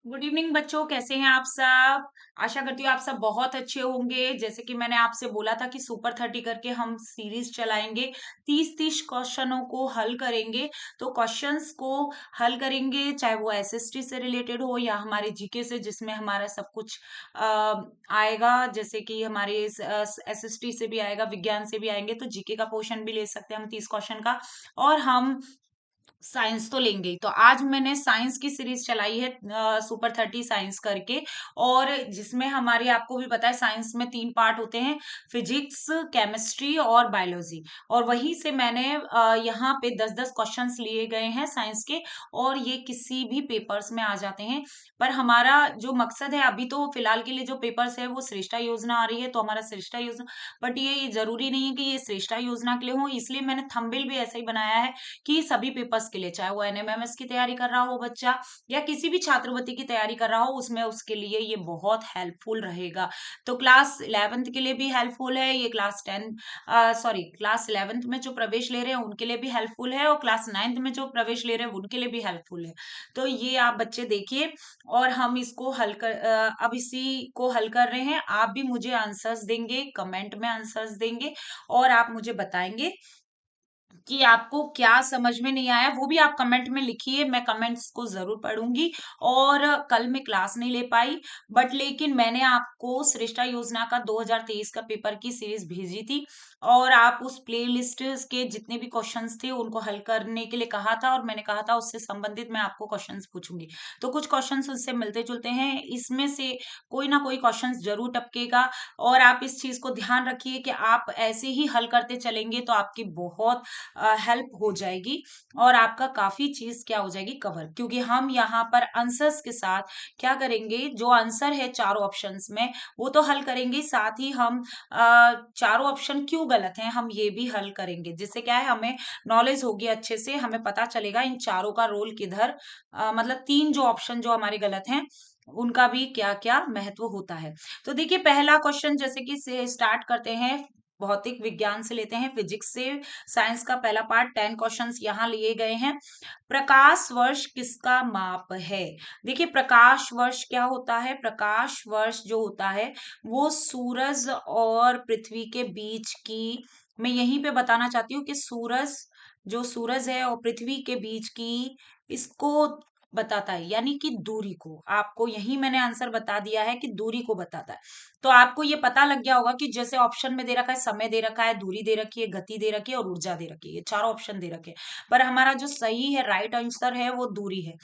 Good evening बच्चों, कैसे हैं आप सब। आशा करती हूँ आप सब बहुत अच्छे होंगे। जैसे कि मैंने आपसे बोला था कि सुपर 30 करके हम सीरीज चलाएंगे। 30-30 क्वेश्चनों को हल करेंगे। तो क्वेश्चंस को हल करेंगे, चाहे वो एसएसटी से रिलेटेड हो या हमारे जीके से, जिसमें हमारा सब कुछ आएगा। जैसे कि हमारे एसएसटी से भी आएगा, विज्ञान से भी आएंगे, तो जीके का पोर्शन भी ले सकते हैं हम 30 क्वेश्चन का। और हम साइंस तो लेंगे ही। तो आज मैंने साइंस की सीरीज चलाई है, सुपर 30 साइंस करके। और जिसमें हमारी, आपको भी पता है, साइंस में 3 पार्ट होते हैं: फिजिक्स, केमिस्ट्री और बायोलॉजी। और वहीं से मैंने यहाँ पे 10-10 क्वेश्चंस लिए गए हैं साइंस के। और ये किसी भी पेपर्स में आ जाते हैं। पर हमारा जो मकसद है, अभी तो फिलहाल के लिए जो पेपर्स है वो श्रेष्ठा योजना आ रही है, तो हमारा श्रेष्ठा योजना। बट ये जरूरी नहीं है कि ये श्रेष्ठा योजना के लिए हो, इसलिए मैंने थंबनेल भी ऐसा ही बनाया है कि सभी पेपर्स के लिए, चाहे वो एनएमएमएस की तैयारी कर रहा हो बच्चा या किसी भी छात्रवृत्ति की तैयारी कर रहा हो, उसमें उसके लिए ये बहुत हेल्पफुल रहेगा। तो क्लास 11th के लिए भी हेल्पफुल है ये, क्लास 10 सॉरी क्लास 11th में जो प्रवेश ले रहे हैं उनके लिए भी हेल्पफुल है, और क्लास 9th में जो प्रवेश ले रहे हैं उनके लिए भी हेल्पफुल है। तो ये आप बच्चे देखिए। और हम इसको अब इसी को हल कर रहे हैं। आप भी मुझे आंसर्स देंगे, कमेंट में आंसर्स देंगे, और आप मुझे बताएंगे कि आपको क्या समझ में नहीं आया। वो भी आप कमेंट में लिखिए, मैं कमेंट्स को जरूर पढ़ूंगी। और कल मैं क्लास नहीं ले पाई, बट लेकिन मैंने आपको श्रेष्ठा योजना का 2023 का पेपर की सीरीज भेजी थी। और आप उस प्ले लिस्ट के जितने भी क्वेश्चंस थे उनको हल करने के लिए कहा था, और मैंने कहा था उससे संबंधित मैं आपको क्वेश्चंस पूछूंगी। तो कुछ क्वेश्चंस उससे मिलते जुलते हैं, इसमें से कोई ना कोई क्वेश्चंस जरूर टपकेगा। और आप इस चीज को ध्यान रखिए कि आप ऐसे ही हल करते चलेंगे तो आपकी बहुत हेल्प हो जाएगी। और आपका काफी चीज क्या हो जाएगी, कवर। क्योंकि हम यहाँ पर आंसर्स के साथ क्या करेंगे, जो आंसर है चारों ऑप्शंस में वो तो हल करेंगे, साथ ही हम चारों ऑप्शन क्यों गलत हैं हम ये भी हल करेंगे, जिससे क्या है, हमें नॉलेज होगी अच्छे से, हमें पता चलेगा इन चारों का रोल किधर, मतलब 3 जो ऑप्शन जो हमारे गलत हैं उनका भी क्या क्या महत्व होता है। तो देखिए, पहला क्वेश्चन जैसे कि से स्टार्ट करते हैं, भौतिक विज्ञान से लेते हैं, फिजिक्स से। साइंस का पहला पार्ट, 10 क्वेश्चंस यहाँ लिए गए हैं। प्रकाश वर्ष किसका माप है। देखिए, प्रकाश वर्ष क्या होता है। प्रकाश वर्ष जो होता है वो सूरज और पृथ्वी के बीच की, मैं यहीं पे बताना चाहती हूँ कि सूरज, जो सूरज है और पृथ्वी के बीच की, इसको बताता है, यानी कि दूरी को। आपको यही मैंने आंसर बता दिया है कि दूरी को बताता है। तो आपको ये पता लग गया होगा कि जैसे ऑप्शन में दे रखा है, समय दे रखा है, दूरी दे रखी है, गति दे रखी है और ऊर्जा दे रखी है, ये चारों ऑप्शन दे रखे हैं। पर हमारा जो सही है, राइट आंसर है, वो दूरी है।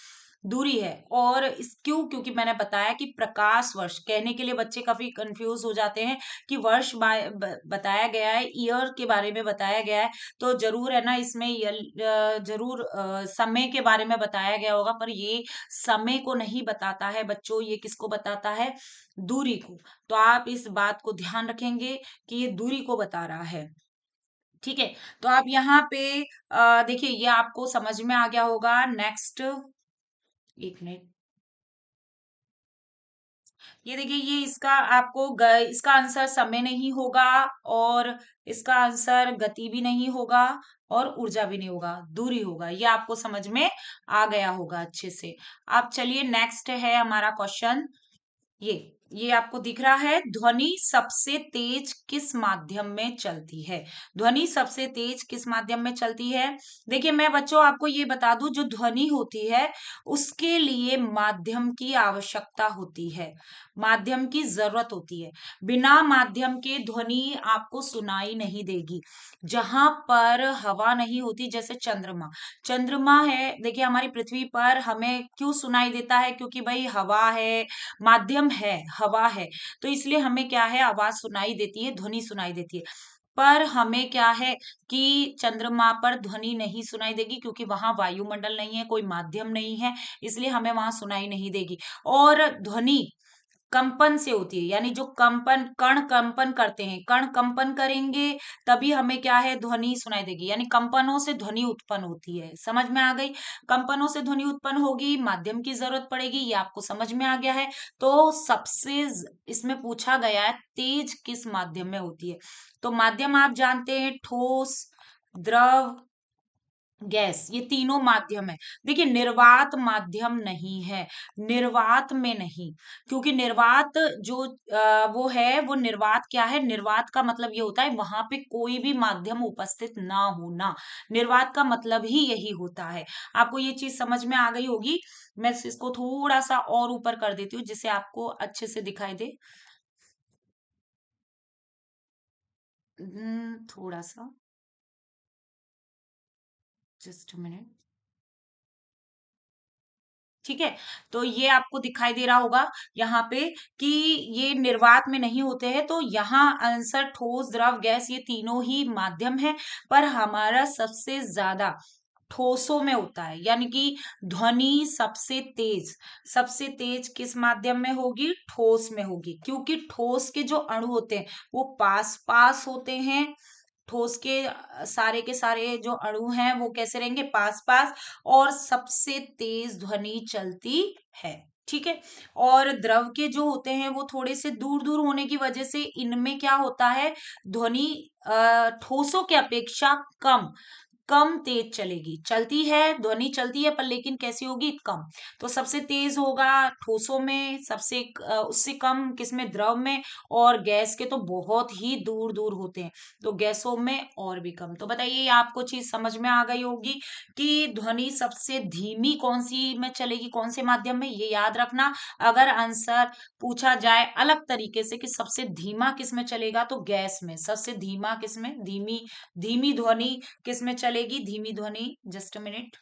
दूरी है। और इस क्यों, क्योंकि मैंने बताया कि प्रकाश वर्ष कहने के लिए बच्चे काफी कंफ्यूज हो जाते हैं कि वर्ष बताया गया है, ईयर के बारे में बताया गया है। तो जरूर है ना, इसमें जरूर समय के बारे में बताया गया होगा, पर ये समय को नहीं बताता है बच्चों, ये किसको बताता है, दूरी को। तो आप इस बात को ध्यान रखेंगे कि ये दूरी को बता रहा है। ठीक है। तो आप यहाँ पे देखिए, ये आपको समझ में आ गया होगा। नेक्स्ट, एक मिनट, ये देखिए, ये इसका आपको इसका आंसर समय नहीं होगा, और इसका आंसर गति भी नहीं होगा, और ऊर्जा भी नहीं होगा, दूरी होगा। ये आपको समझ में आ गया होगा अच्छे से। अब चलिए, नेक्स्ट है हमारा क्वेश्चन। ये आपको दिख रहा है, ध्वनि सबसे तेज किस माध्यम में चलती है। ध्वनि सबसे तेज किस माध्यम में चलती है। देखिए, मैं बच्चों आपको ये बता दूं, जो ध्वनि होती है उसके लिए माध्यम की आवश्यकता होती है, माध्यम की जरूरत होती है। बिना माध्यम के ध्वनि आपको सुनाई नहीं देगी। जहां पर हवा नहीं होती, जैसे चंद्रमा, चंद्रमा है, देखिए हमारी पृथ्वी पर हमें क्यों सुनाई देता है, क्योंकि भाई हवा है, माध्यम है, हवा है, तो इसलिए हमें क्या है, आवाज सुनाई देती है, ध्वनि सुनाई देती है। पर हमें क्या है कि चंद्रमा पर ध्वनि नहीं सुनाई देगी, क्योंकि वहां वायुमंडल नहीं है, कोई माध्यम नहीं है, इसलिए हमें वहां सुनाई नहीं देगी। और ध्वनि कंपन से होती है, यानी जो कंपन, कण कंपन करते हैं, कण कंपन करेंगे तभी हमें क्या है, ध्वनि सुनाई देगी। यानी कंपनों से ध्वनि उत्पन्न होती है, समझ में आ गई। कंपनों से ध्वनि उत्पन्न होगी, माध्यम की जरूरत पड़ेगी, ये आपको समझ में आ गया है। तो इसमें पूछा गया है, तेज किस माध्यम में होती है। तो माध्यम आप जानते हैं, ठोस, द्रव, गैस, ये तीनों माध्यम है। देखिए निर्वात माध्यम नहीं है, निर्वात में नहीं, क्योंकि निर्वात जो वो है, वो निर्वात क्या है, निर्वात का मतलब ये होता है वहां पे कोई भी माध्यम उपस्थित ना होना। निर्वात का मतलब ही यही होता है। आपको ये चीज समझ में आ गई होगी। मैं इसको थोड़ा सा और ऊपर कर देती हूँ जिससे आपको अच्छे से दिखाई दे। थोड़ा सा, जस्ट मिनट। ठीक है, तो ये आपको दिखाई दे रहा होगा यहाँ पे कि ये निर्वात में नहीं होते हैं। तो यहाँ आंसर ठोस, द्रव, गैस ये तीनों ही माध्यम है, पर हमारा सबसे ज्यादा ठोसों में होता है। यानी कि ध्वनि सबसे तेज किस माध्यम में होगी, ठोस में होगी, क्योंकि ठोस के जो अणु होते हैं वो पास पास होते हैं। ठोस के सारे जो अणु हैं वो कैसे रहेंगे, पास पास, और सबसे तेज ध्वनि चलती है। ठीक है। और द्रव के जो होते हैं वो थोड़े से दूर दूर होने की वजह से इनमें क्या होता है, ध्वनि ठोसों के अपेक्षा कम कम तेज चलेगी, चलती है, ध्वनि चलती है, पर लेकिन कैसी होगी, कम। तो सबसे तेज होगा ठोसों में, उससे कम किसमें, द्रव में। और गैस के तो बहुत ही दूर दूर होते हैं, तो गैसों में और भी कम। तो बताइए, ये आपको चीज समझ में आ गई होगी कि ध्वनि सबसे धीमी कौन सी में चलेगी, कौन से माध्यम में, ये याद रखना। अगर आंसर पूछा जाए अलग तरीके से कि सबसे धीमा किस में चलेगा, तो गैस में। सबसे धीमा किस में, धीमी धीमी ध्वनि किस में चलेगी, धीमी ध्वनि, जस्ट अ मिनट,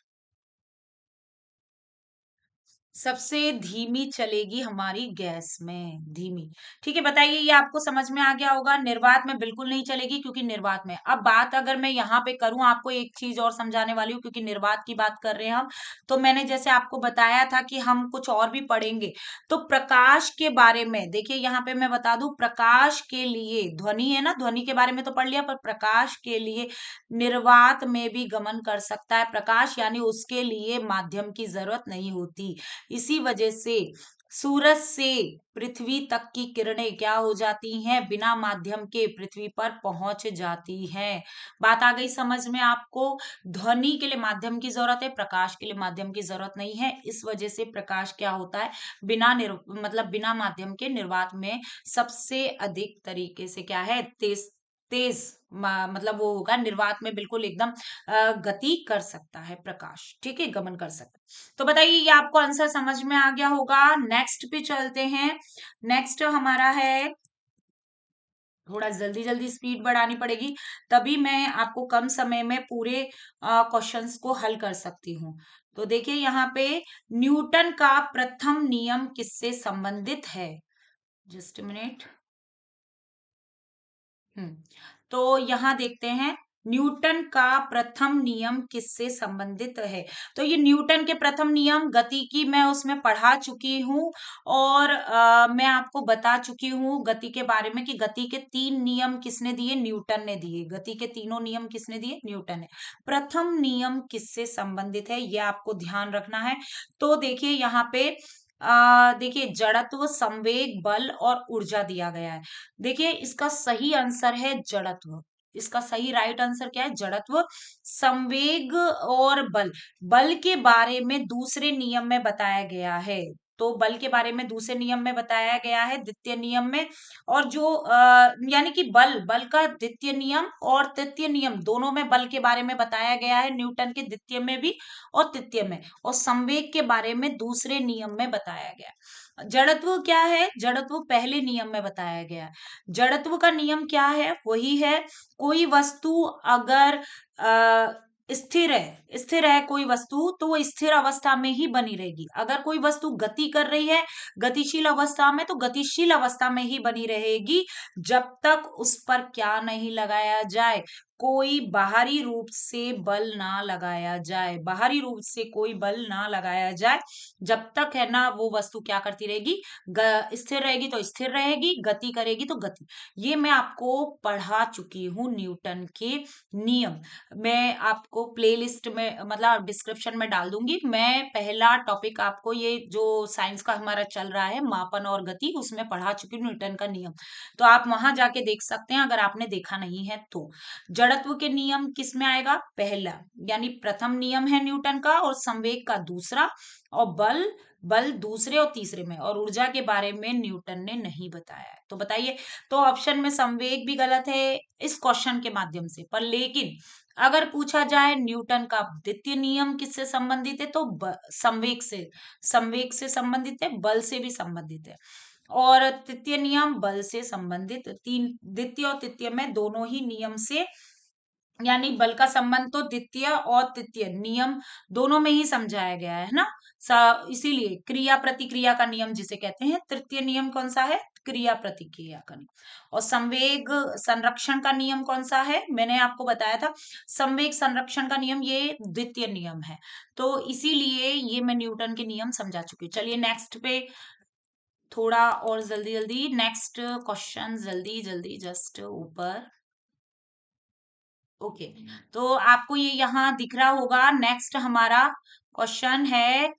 सबसे धीमी चलेगी हमारी गैस में, धीमी। ठीक है, बताइए, ये आपको समझ में आ गया होगा। निर्वात में बिल्कुल नहीं चलेगी, क्योंकि निर्वात में, अब बात अगर मैं यहाँ पे करूं, आपको एक चीज और समझाने वाली हूँ, क्योंकि निर्वात की बात कर रहे हैं हम। तो मैंने जैसे आपको बताया था कि हम कुछ और भी पढ़ेंगे। तो प्रकाश के बारे में देखिए, यहाँ पे मैं बता दूं, प्रकाश के लिए ध्वनि है ना, ध्वनि के बारे में तो पढ़ लिया, पर प्रकाश के लिए निर्वात में भी गमन कर सकता है प्रकाश, यानी उसके लिए माध्यम की जरूरत नहीं होती। इसी वजह से सूरज से पृथ्वी तक की किरणें क्या हो जाती हैं, बिना माध्यम के पृथ्वी पर पहुंच जाती हैं। बात आ गई समझ में आपको। ध्वनि के लिए माध्यम की जरूरत है, प्रकाश के लिए माध्यम की जरूरत नहीं है। इस वजह से प्रकाश क्या होता है, मतलब बिना माध्यम के निर्वात में सबसे अधिक तरीके से क्या है, तेज तेज मतलब वो होगा, निर्वात में बिल्कुल एकदम गति कर सकता है प्रकाश। ठीक है, गमन कर सकता है। तो बताइए, ये आपको आंसर समझ में आ गया होगा। नेक्स्ट पे चलते हैं। नेक्स्ट हमारा है, थोड़ा जल्दी जल्दी स्पीड बढ़ानी पड़ेगी, तभी मैं आपको कम समय में पूरे क्वेश्चंस को हल कर सकती हूँ। तो देखिए यहाँ पे, न्यूटन का प्रथम नियम किससे संबंधित है, जस्ट मिनट। हम्म, तो यहाँ देखते हैं, न्यूटन का प्रथम नियम किससे संबंधित है। तो ये न्यूटन के प्रथम नियम, गति की मैं उसमें पढ़ा चुकी हूँ, और मैं आपको बता चुकी हूँ गति के बारे में कि गति के 3 नियम किसने दिए, न्यूटन ने दिए। गति के तीनों नियम किसने दिए, न्यूटन ने। प्रथम नियम किससे संबंधित है, ये आपको ध्यान रखना है। तो देखिए यहाँ पे देखिए, जड़त्व, संवेग, बल और ऊर्जा दिया गया है। देखिए, इसका सही आंसर है जड़त्व। इसका सही राइट आंसर क्या है, जड़त्व। संवेग और बल, बल के बारे में दूसरे नियम में बताया गया है। तो बल के बारे में दूसरे नियम में बताया गया है, द्वितीय नियम में। और जो यानी कि बल बल का द्वितीय नियम और तृतीय नियम दोनों में बल के बारे में बताया गया है, न्यूटन के द्वितीय में भी और तृतीय में। और संवेग के बारे में दूसरे नियम में बताया गया। जड़त्व क्या है, जड़त्व पहले नियम में बताया गया है। जड़त्व का नियम क्या है, वही है, कोई वस्तु अगर स्थिर है कोई वस्तु, तो वो स्थिर अवस्था में ही बनी रहेगी। अगर कोई वस्तु गति कर रही है गतिशील अवस्था में, तो गतिशील अवस्था में ही बनी रहेगी, जब तक उस पर क्या नहीं लगाया जाए, कोई बाहरी रूप से बल ना लगाया जाए, बाहरी रूप से कोई बल ना लगाया जाए, जब तक है ना वो वस्तु क्या करती रहेगी, स्थिर रहेगी तो स्थिर रहेगी, गति करेगी तो गति। ये मैं आपको पढ़ा चुकी हूँ न्यूटन के नियम। मैं आपको प्लेलिस्ट में मतलब डिस्क्रिप्शन में डाल दूंगी। मैं पहला टॉपिक आपको, ये जो साइंस का हमारा चल रहा है मापन और गति, उसमें पढ़ा चुकी हूँ न्यूटन का नियम। तो आप वहां जाके देख सकते हैं अगर आपने देखा नहीं है तो। जड़त्व के नियम किस में आएगा? पहला, यानी प्रथम नियम है न्यूटन का, और संवेग का दूसरा, और बल बल दूसरे और तीसरे में, और ऊर्जा के बारे में न्यूटन ने नहीं बताया है। तो बताइए, तो ऑप्शन में संवेग भी गलत है इस क्वेश्चन के माध्यम से, पर लेकिन अगर पूछा जाए न्यूटन का द्वितीय नियम किससे संबंधित है, तो संवेग से संबंधित है, बल से भी संबंधित है। और तृतीय नियम बल से संबंधित, तीन द्वितीय और तृतीय में दोनों ही नियम से, यानी बल का संबंध तो द्वितीय और तृतीय नियम दोनों में ही समझाया गया है ना। इसीलिए क्रिया प्रतिक्रिया का नियम जिसे कहते हैं, तृतीय नियम कौन सा है? क्रिया प्रतिक्रिया का नियम। और संवेग संरक्षण का नियम कौन सा है? मैंने आपको बताया था, संवेग संरक्षण का नियम ये द्वितीय नियम है। तो इसीलिए ये मैं न्यूटन के नियम समझा चुकी हूँ। चलिए नेक्स्ट पे थोड़ा और जल्दी जल्दी नेक्स्ट क्वेश्चन, जल्दी जल्दी जस्ट ऊपर। ओके, तो आपको ये यहाँ दिख रहा होगा। नेक्स्ट हमारा क्वेश्चन है,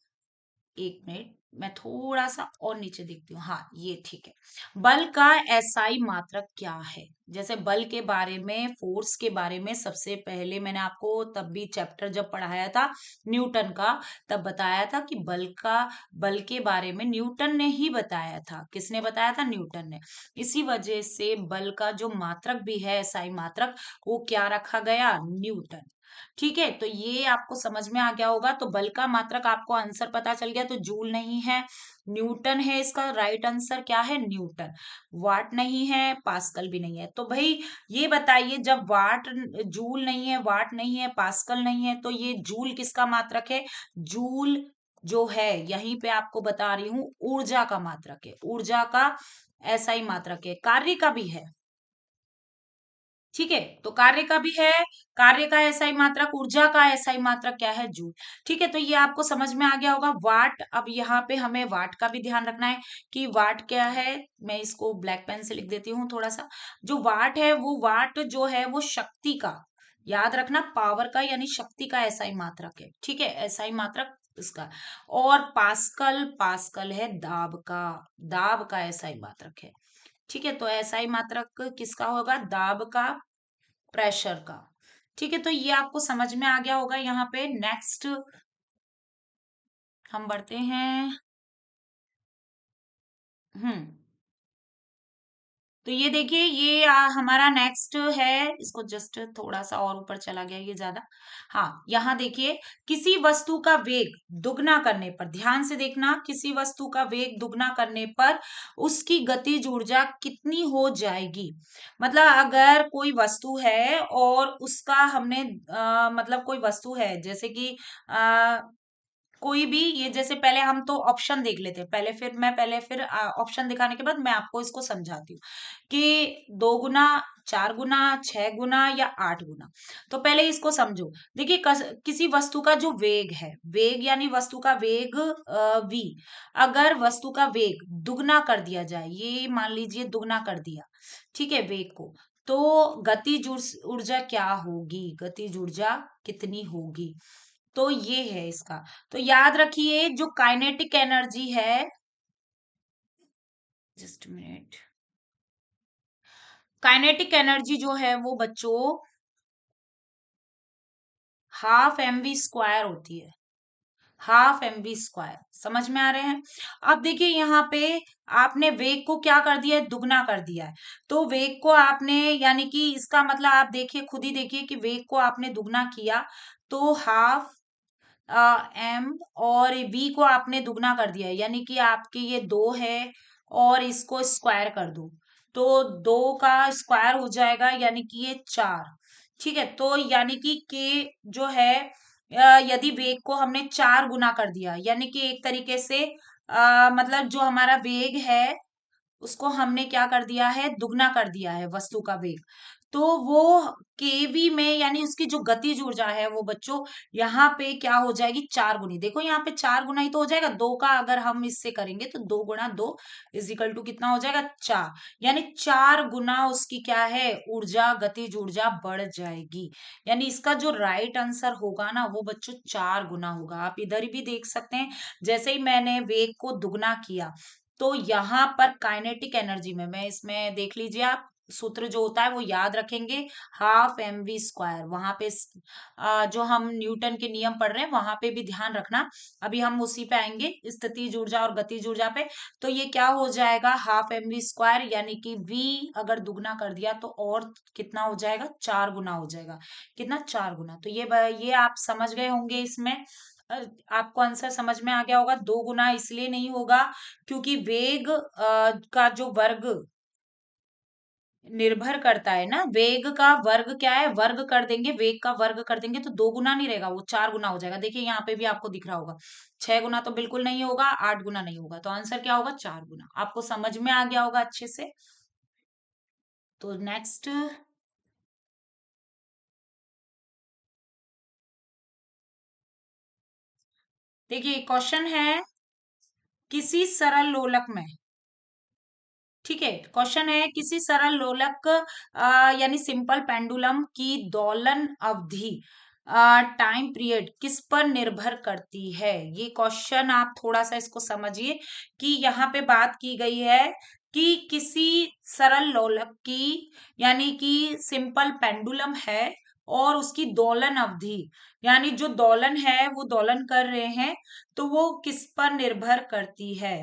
एक मिनट मैं थोड़ा सा और नीचे देखती हूँ। हाँ, ये ठीक है। बल का एसआई मात्रक क्या है? जैसे बल के बारे में, फोर्स के बारे में सबसे पहले मैंने आपको तब भी चैप्टर जब पढ़ाया था न्यूटन का, तब बताया था कि बल के बारे में न्यूटन ने ही बताया था। किसने बताया था? न्यूटन ने। इसी वजह से बल का जो मात्रक भी है, एसआई मात्रक, वो क्या रखा गया? न्यूटन। ठीक है, तो ये आपको समझ में आ गया होगा। तो बल का मात्रक आपको आंसर पता चल गया, तो जूल नहीं है, न्यूटन है इसका राइट आंसर। क्या है? न्यूटन। वाट नहीं है, पास्कल भी नहीं है। तो भाई ये बताइए, जब जूल नहीं है, वाट नहीं है, पास्कल नहीं है, तो ये जूल किसका मात्रक है? जूल जो है, यहीं पे आपको बता रही हूं, ऊर्जा का मात्रक है, ऊर्जा का ऐसा ही मात्रक है, कार्य का भी है। ठीक है, तो कार्य का भी है, कार्य का ऐसा ही मात्रक, ऊर्जा का ऐसा ही मात्रक क्या है? जूल। ठीक है, तो ये आपको समझ में आ गया होगा। वाट, अब यहाँ पे हमें वाट का भी ध्यान रखना है कि वाट क्या है। मैं इसको ब्लैक पेन से लिख देती हूँ थोड़ा सा। जो वाट है, वो वाट जो है वो शक्ति का, याद रखना, पावर का यानी शक्ति का ऐसा ही मात्रक है। ठीक है, ऐसा ही मात्रक इसका। और पास्कल, पास्कल है दाब का, दाब का ऐसा ही मात्रक है। ठीक है, तो ऐसा ही मात्रक किसका होगा? दाब का, प्रेशर का। ठीक है, तो ये आपको समझ में आ गया होगा। यहाँ पे नेक्स्ट हम बढ़ते हैं। हम्म, तो ये देखिए, ये हमारा नेक्स्ट है। इसको जस्ट थोड़ा सा और ऊपर चला गया ये ज्यादा। हाँ, यहाँ देखिए, किसी वस्तु का वेग दुगना करने पर, ध्यान से देखना, किसी वस्तु का वेग दुगना करने पर उसकी गतिज ऊर्जा कितनी हो जाएगी? मतलब अगर कोई वस्तु है और उसका हमने मतलब कोई वस्तु है जैसे कि कोई भी, ये जैसे पहले हम तो ऑप्शन देख लेते हैं पहले, फिर ऑप्शन दिखाने के बाद मैं आपको इसको समझाती हूँ कि 2 गुना, 4 गुना, 6 गुना या 8 गुना। तो पहले इसको समझो। देखिए, किसी वस्तु का जो वेग है, वेग यानी वस्तु का वेग v, अगर वस्तु का वेग दुगना कर दिया जाए, ये मान लीजिए दुगना कर दिया, ठीक है, वेग को, तो गतिज ऊर्जा क्या होगी? गतिज ऊर्जा कितनी होगी? तो ये है इसका। तो याद रखिए, जो काइनेटिक एनर्जी है, जस्ट मिनट, काइनेटिक एनर्जी जो है वो बच्चों हाफ एम वी स्क्वायर होती है, हाफ एम वी स्क्वायर। समझ में आ रहे हैं? अब देखिए, यहाँ पे आपने वेग को क्या कर दिया है? दुगना कर दिया है। तो वेग को आपने, यानी कि इसका मतलब आप देखिए, खुद ही देखिए कि वेग को आपने दुगना किया, तो हाफ एम, और वी को आपने दुगना कर दिया है, यानी कि आपके ये 2 है, और इसको स्क्वायर कर दो, तो 2 का स्क्वायर हो जाएगा, यानी कि ये 4। ठीक है, तो यानी कि के जो है, यदि वेग को हमने 4 गुना कर दिया, यानी कि एक तरीके से मतलब जो हमारा वेग है उसको हमने क्या कर दिया है? दुगना कर दिया है वस्तु का वेग। तो वो केवी में, यानी उसकी जो गतिज ऊर्जा है वो बच्चों यहाँ पे क्या हो जाएगी? 4 गुनी। देखो यहाँ पे 4 गुना ही तो हो जाएगा, 2 का अगर हम इससे करेंगे तो 2 गुणा 2 इज इक्वल टू कितना हो जाएगा? 4। यानी 4 गुना उसकी क्या है? ऊर्जा, गतिज ऊर्जा बढ़ जाएगी। यानी इसका जो राइट आंसर होगा ना, वो बच्चों 4 गुना होगा। आप इधर भी देख सकते हैं, जैसे ही मैंने वेग को दुगना किया, तो यहाँ पर काइनेटिक एनर्जी में, मैं इसमें देख लीजिए आप, सूत्र जो होता है वो याद रखेंगे, हाफ एम वी स्क्वायर। वहां पे जो हम न्यूटन के नियम पढ़ रहे हैं वहां पे भी ध्यान रखना। अभी हम उसी पे आएंगे, स्थितिज ऊर्जा और गतिज ऊर्जा पे। तो ये क्या हो जाएगा, हाफ एम वी स्क्वायर, यानी कि v अगर दुगना कर दिया तो और कितना हो जाएगा, 4 गुना हो जाएगा। कितना, 4 गुना। तो ये आप समझ गए होंगे इसमें। आपको आंसर समझ में आ गया होगा। 2 गुना इसलिए नहीं होगा क्योंकि वेग का जो वर्ग निर्भर करता है ना, वेग का वर्ग क्या है, वर्ग कर देंगे, वेग का वर्ग कर देंगे तो 2 गुना नहीं रहेगा, वो 4 गुना हो जाएगा। देखिए यहाँ पे भी आपको दिख रहा होगा, 6 गुना तो बिल्कुल नहीं होगा, 8 गुना नहीं होगा, तो आंसर क्या होगा, 4 गुना। आपको समझ में आ गया होगा अच्छे से। तो नेक्स्ट देखिए, क्वेश्चन है किसी सरल लोलक में, ठीक है, क्वेश्चन है किसी सरल लोलक यानी सिंपल पेंडुलम की दोलन अवधि, टाइम पीरियड किस पर निर्भर करती है। ये क्वेश्चन आप थोड़ा सा इसको समझिए कि यहाँ पे बात की गई है कि किसी सरल लोलक की, यानी कि सिंपल पेंडुलम है और उसकी दोलन अवधि, यानी जो दोलन है वो दोलन कर रहे हैं, तो वो किस पर निर्भर करती है।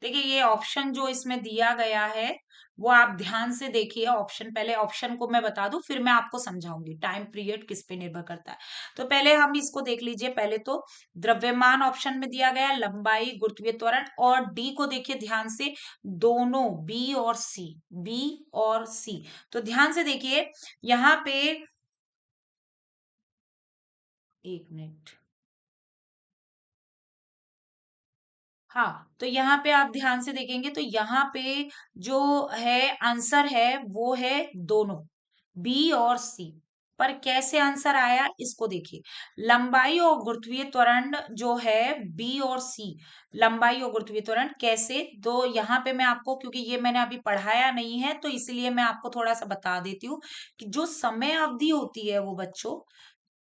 देखिए ये ऑप्शन जो इसमें दिया गया है वो आप ध्यान से देखिए। ऑप्शन, पहले ऑप्शन को मैं बता दूं फिर मैं आपको समझाऊंगी टाइम पीरियड किस पे निर्भर करता है। तो पहले हम इसको देख लीजिए। पहले तो द्रव्यमान ऑप्शन में दिया गया है, लंबाई, गुरुत्वीय त्वरण, और डी को देखिए ध्यान से, दोनों बी और सी, बी और सी। तो ध्यान से देखिए यहाँ पे, एक मिनट, हाँ, तो यहाँ पे आप ध्यान से देखेंगे तो यहाँ पे जो है आंसर है वो है दोनों, बी और सी। पर कैसे आंसर आया इसको देखिए, लंबाई और गुरुत्वीय त्वरण जो है, बी और सी, लंबाई और गुरुत्वीय त्वरण कैसे, तो यहाँ पे मैं आपको, क्योंकि ये मैंने अभी पढ़ाया नहीं है तो इसलिए मैं आपको थोड़ा सा बता देती हूँ कि जो समय अवधि होती है वो बच्चों,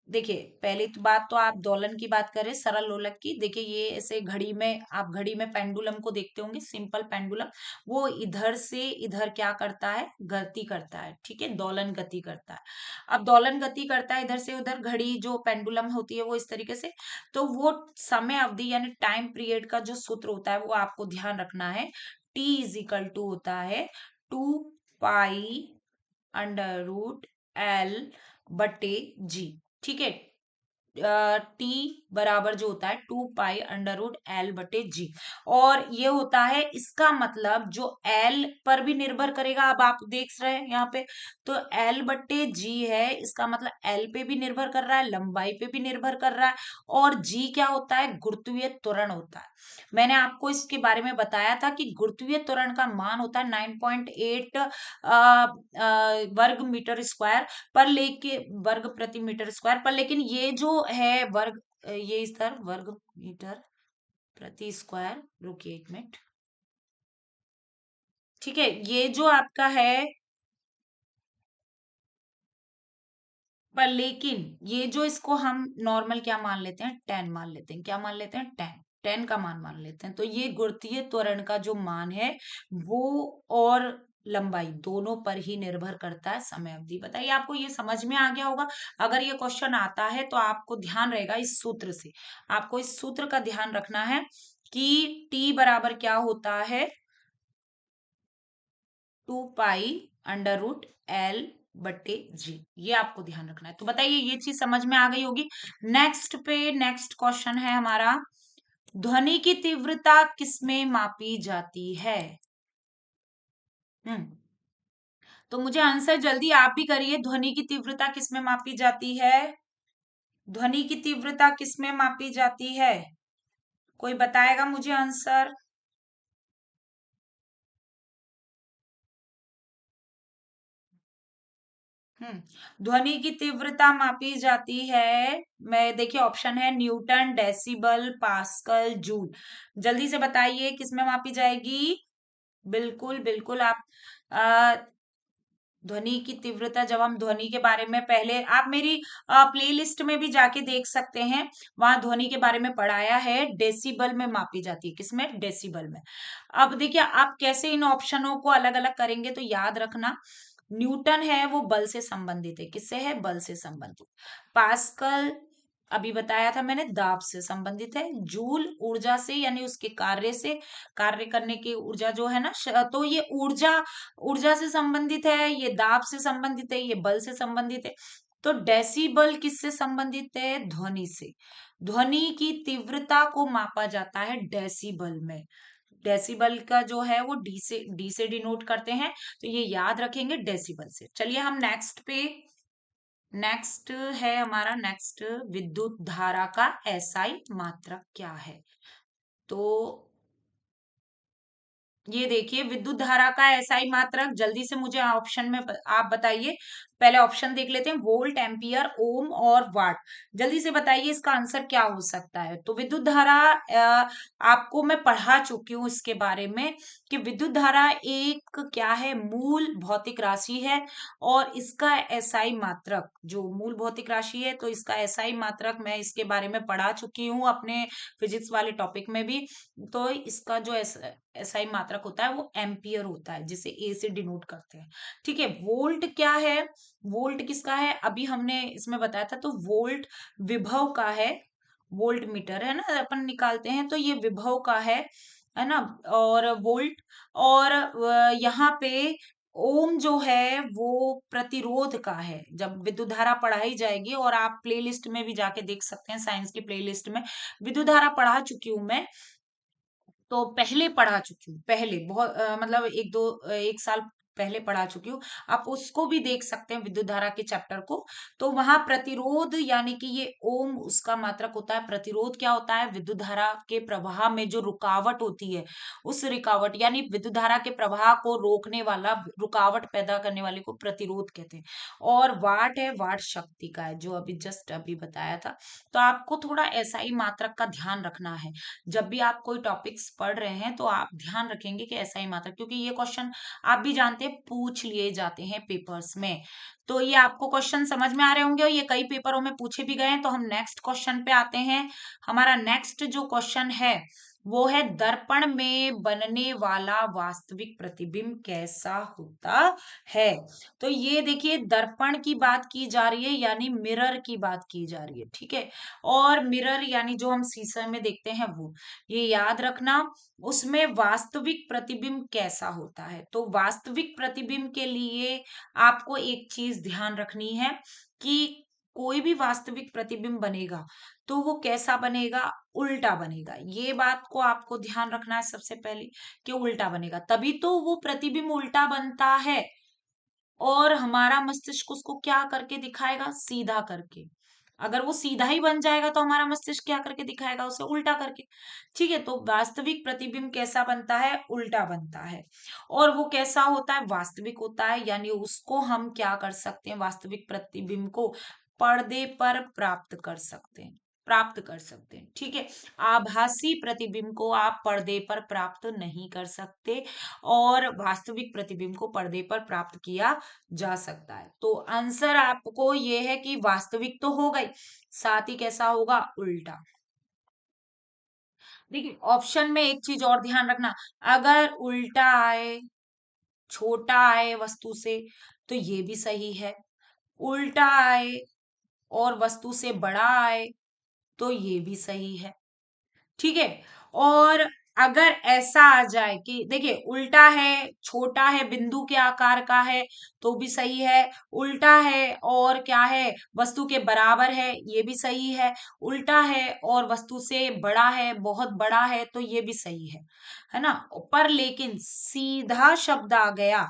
देखिए पहली तो बात तो आप दोलन की बात करें, सरल लोलक की, देखिए ये ऐसे घड़ी में, आप घड़ी में पेंडुलम को देखते होंगे, सिंपल पेंडुलम, वो इधर से इधर क्या करता है, गति करता है, ठीक है, दोलन गति करता है। अब दोलन गति करता है इधर से उधर, घड़ी जो पेंडुलम होती है वो इस तरीके से। तो वो समय अवधि यानी टाइम पीरियड का जो सूत्र होता है वो आपको ध्यान रखना है, टी इज इक्वल टू होता है 2 पाई अंडर रूट एल बटे जी, ठीक है। टी बराबर जो होता है 2 पाई अंडर रूट एल बटे जी, और ये होता है, इसका मतलब जो एल पर भी निर्भर करेगा, अब आप देख रहे हैं यहाँ पे, तो एल बटे जी है, इसका मतलब एल पे भी निर्भर कर रहा है, लंबाई पे भी निर्भर कर रहा है, और जी क्या होता है, गुरुत्वीय त्वरण होता है। मैंने आपको इसके बारे में बताया था कि गुरुत्वीय त्वरण का मान होता है 9.8 वर्ग मीटर स्क्वायर पर, लेके वर्ग प्रति मीटर स्क्वायर पर, लेकिन ये जो है वर्ग, ये इस तरह वर्ग मीटर प्रति स्क्वायर, रुकिए एक मिनट, ठीक है, ये जो आपका है, पर लेकिन ये जो, इसको हम नॉर्मल क्या मान लेते हैं, 10 मान लेते हैं, क्या मान लेते हैं, 10 का मान लेते हैं। तो ये गुरुत्वीय त्वरण का जो मान है वो और लंबाई दोनों पर ही निर्भर करता है समय अवधि। बताइए आपको ये समझ में आ गया होगा। अगर ये क्वेश्चन आता है तो आपको ध्यान रहेगा इस सूत्र से, आपको इस सूत्र का ध्यान रखना है कि टी बराबर क्या होता है, 2 पाई अंडर रूट एल बटे जी, ये आपको ध्यान रखना है। तो बताइए ये चीज समझ में आ गई होगी। नेक्स्ट पे, नेक्स्ट क्वेश्चन है हमारा, ध्वनि की तीव्रता किसमें मापी जाती है। हम्म, तो मुझे आंसर जल्दी आप भी करिए, ध्वनि की तीव्रता किसमें मापी जाती है, ध्वनि की तीव्रता किसमें मापी जाती है, कोई बताएगा मुझे आंसर। ध्वनि की तीव्रता मापी जाती है, मैं देखिए ऑप्शन है न्यूटन, डेसिबल, पास्कल, जूल। जल्दी से बताइए किसमें मापी जाएगी। बिल्कुल बिल्कुल आप ध्वनि की तीव्रता, जब हम ध्वनि के बारे में पहले आप मेरी प्लेलिस्ट में भी जाके देख सकते हैं, वहां ध्वनि के बारे में पढ़ाया है, डेसिबल में मापी जाती है। किसमें? डेसिबल में। अब देखिए आप कैसे इन ऑप्शनों को अलग अलग करेंगे, तो याद रखना, न्यूटन है वो बल से संबंधित है। किससे है? बल से संबंधित। पास्कल अभी बताया था मैंने, दाब से संबंधित है। जूल ऊर्जा से, यानी उसके कार्य से, कार्य करने की ऊर्जा जो है ना, तो ये ऊर्जा ऊर्जा से संबंधित है, ये दाब से संबंधित है, ये बल से संबंधित है। तो डेसिबल किससे संबंधित है? ध्वनि से। ध्वनि की तीव्रता को मापा जाता है डेसिबल में। डेसिबल का जो है वो डी से डिनोट करते हैं, तो ये याद रखेंगे डेसिबल से। चलिए हम नेक्स्ट पे, नेक्स्ट है हमारा, नेक्स्ट विद्युत धारा का एसआई मात्रक क्या है। तो ये देखिए विद्युत धारा का एसआई मात्रक, जल्दी से मुझे ऑप्शन में आप बताइए। पहले ऑप्शन देख लेते हैं, वोल्ट, एम्पियर, ओम और वाट। जल्दी से बताइए इसका आंसर क्या हो सकता है। तो विद्युत धारा आपको मैं पढ़ा चुकी हूँ इसके बारे में, कि विद्युत धारा एक क्या है? मूल भौतिक राशि है, और इसका एसआई मात्रक जो मूल भौतिक राशि है, तो इसका एसआई मात्रक मैं इसके बारे में पढ़ा चुकी हूँ अपने फिजिक्स वाले टॉपिक में भी। तो इसका जो एसआई मात्रक होता है वो एम्पियर होता है, जिसे ए से डिनोट करते हैं। ठीक है। वोल्ट क्या है? वोल्ट किसका है? अभी हमने इसमें बताया था। तो वोल्ट विभव का है, वोल्ट मीटर है ना अपन निकालते हैं, तो ये विभव का है ना। और वोल्ट, और यहाँ पे ओम जो है वो प्रतिरोध का है। जब विद्युत धारा पढ़ाई जाएगी, और आप प्लेलिस्ट में भी जाके देख सकते हैं, साइंस की प्लेलिस्ट में विद्युत धारा पढ़ा चुकी हूं मैं, तो पहले पढ़ा चुकी हूँ, पहले बहुत मतलब एक साल पहले पढ़ा चुकी हूँ। आप उसको भी देख सकते हैं, विद्युत धारा के चैप्टर को। तो वहां प्रतिरोध, यानी कि ये ओम उसका मात्रक होता है। प्रतिरोध क्या होता है? विद्युत धारा के प्रवाह में जो रुकावट होती है, उस रुकावट, यानी विद्युत धारा के प्रवाह को रोकने वाला, रुकावट पैदा करने वाले को प्रतिरोध कहते हैं। और वाट है, वाट शक्ति का है, जो अभी जस्ट अभी बताया था। तो आपको थोड़ा एसआई मात्रक का ध्यान रखना है। जब भी आप कोई टॉपिक्स पढ़ रहे हैं, तो आप ध्यान रखेंगे कि ऐसा ही मात्रा, क्योंकि ये क्वेश्चन आप भी जानते हैं पूछ लिए जाते हैं पेपर्स में। तो ये आपको क्वेश्चन समझ में आ रहे होंगे, और ये कई पेपरों में पूछे भी गए हैं। तो हम नेक्स्ट क्वेश्चन पे आते हैं। हमारा नेक्स्ट जो क्वेश्चन है वो है, दर्पण में बनने वाला वास्तविक प्रतिबिंब कैसा होता है। तो ये देखिए दर्पण की बात की जा रही है, यानी मिरर की बात की जा रही है। ठीक है। और मिरर यानी जो हम शीशे में देखते हैं वो, ये याद रखना। उसमें वास्तविक प्रतिबिंब कैसा होता है। तो वास्तविक प्रतिबिंब के लिए आपको एक चीज ध्यान रखनी है, कि कोई भी वास्तविक प्रतिबिंब बनेगा तो वो कैसा बनेगा? उल्टा बनेगा। ये बात को आपको ध्यान रखना है सबसे पहले, कि उल्टा बनेगा, तभी तो वो प्रतिबिंब उल्टा बनता है। और हमारा मस्तिष्क उसको क्या करके दिखाएगा? सीधा करके। अगर वो सीधा ही बन जाएगा, तो हमारा मस्तिष्क क्या करके दिखाएगा? उसे उल्टा करके। ठीक है। तो वास्तविक प्रतिबिंब कैसा बनता है? उल्टा बनता है। और वो कैसा होता है? वास्तविक होता है, यानी उसको हम क्या कर सकते हैं? वास्तविक प्रतिबिंब को पर्दे पर प्राप्त कर सकते हैं। ठीक है। आभासी प्रतिबिंब को आप पर्दे पर प्राप्त नहीं कर सकते, और वास्तविक प्रतिबिंब को पर्दे पर प्राप्त किया जा सकता है। तो आंसर आपको ये है कि वास्तविक तो हो गई, साथ ही कैसा होगा? उल्टा। देखिए ऑप्शन में एक चीज और ध्यान रखना, अगर उल्टा आए, छोटा आए वस्तु से, तो ये भी सही है। उल्टा आए और वस्तु से बड़ा आए, तो ये भी सही है। ठीक है। और अगर ऐसा आ जाए कि देखिए उल्टा है, छोटा है, बिंदु के आकार का है, तो भी सही है। उल्टा है और क्या है? वस्तु के बराबर है, ये भी सही है। उल्टा है और वस्तु से बड़ा है, बहुत बड़ा है, तो ये भी सही है ना। पर लेकिन सीधा शब्द आ गया,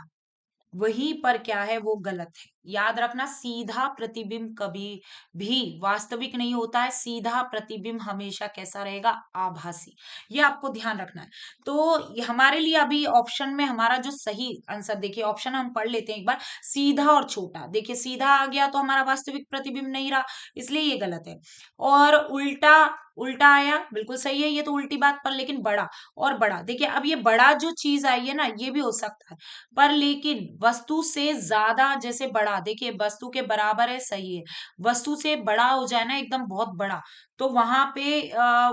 वहीं पर क्या है? वो गलत है। याद रखना, सीधा प्रतिबिंब कभी भी वास्तविक नहीं होता है। सीधा प्रतिबिंब हमेशा कैसा रहेगा? आभासी। ये आपको ध्यान रखना है। तो ये हमारे लिए अभी ऑप्शन में हमारा जो सही आंसर, देखिए ऑप्शन हम पढ़ लेते हैं एक बार। सीधा और छोटा, देखिए सीधा आ गया तो हमारा वास्तविक प्रतिबिंब नहीं रहा, इसलिए ये गलत है। और उल्टा, उल्टा आया, बिल्कुल सही है, ये तो उल्टी बात पर। लेकिन बड़ा और बड़ा, देखिए अब ये बड़ा जो चीज आई है ना, ये भी हो सकता है, पर लेकिन वस्तु से ज्यादा, जैसे बड़ा, देखिए वस्तु के बराबर है, सही है। वस्तु से बड़ा हो जाए ना, एकदम बहुत बड़ा, तो वहां पे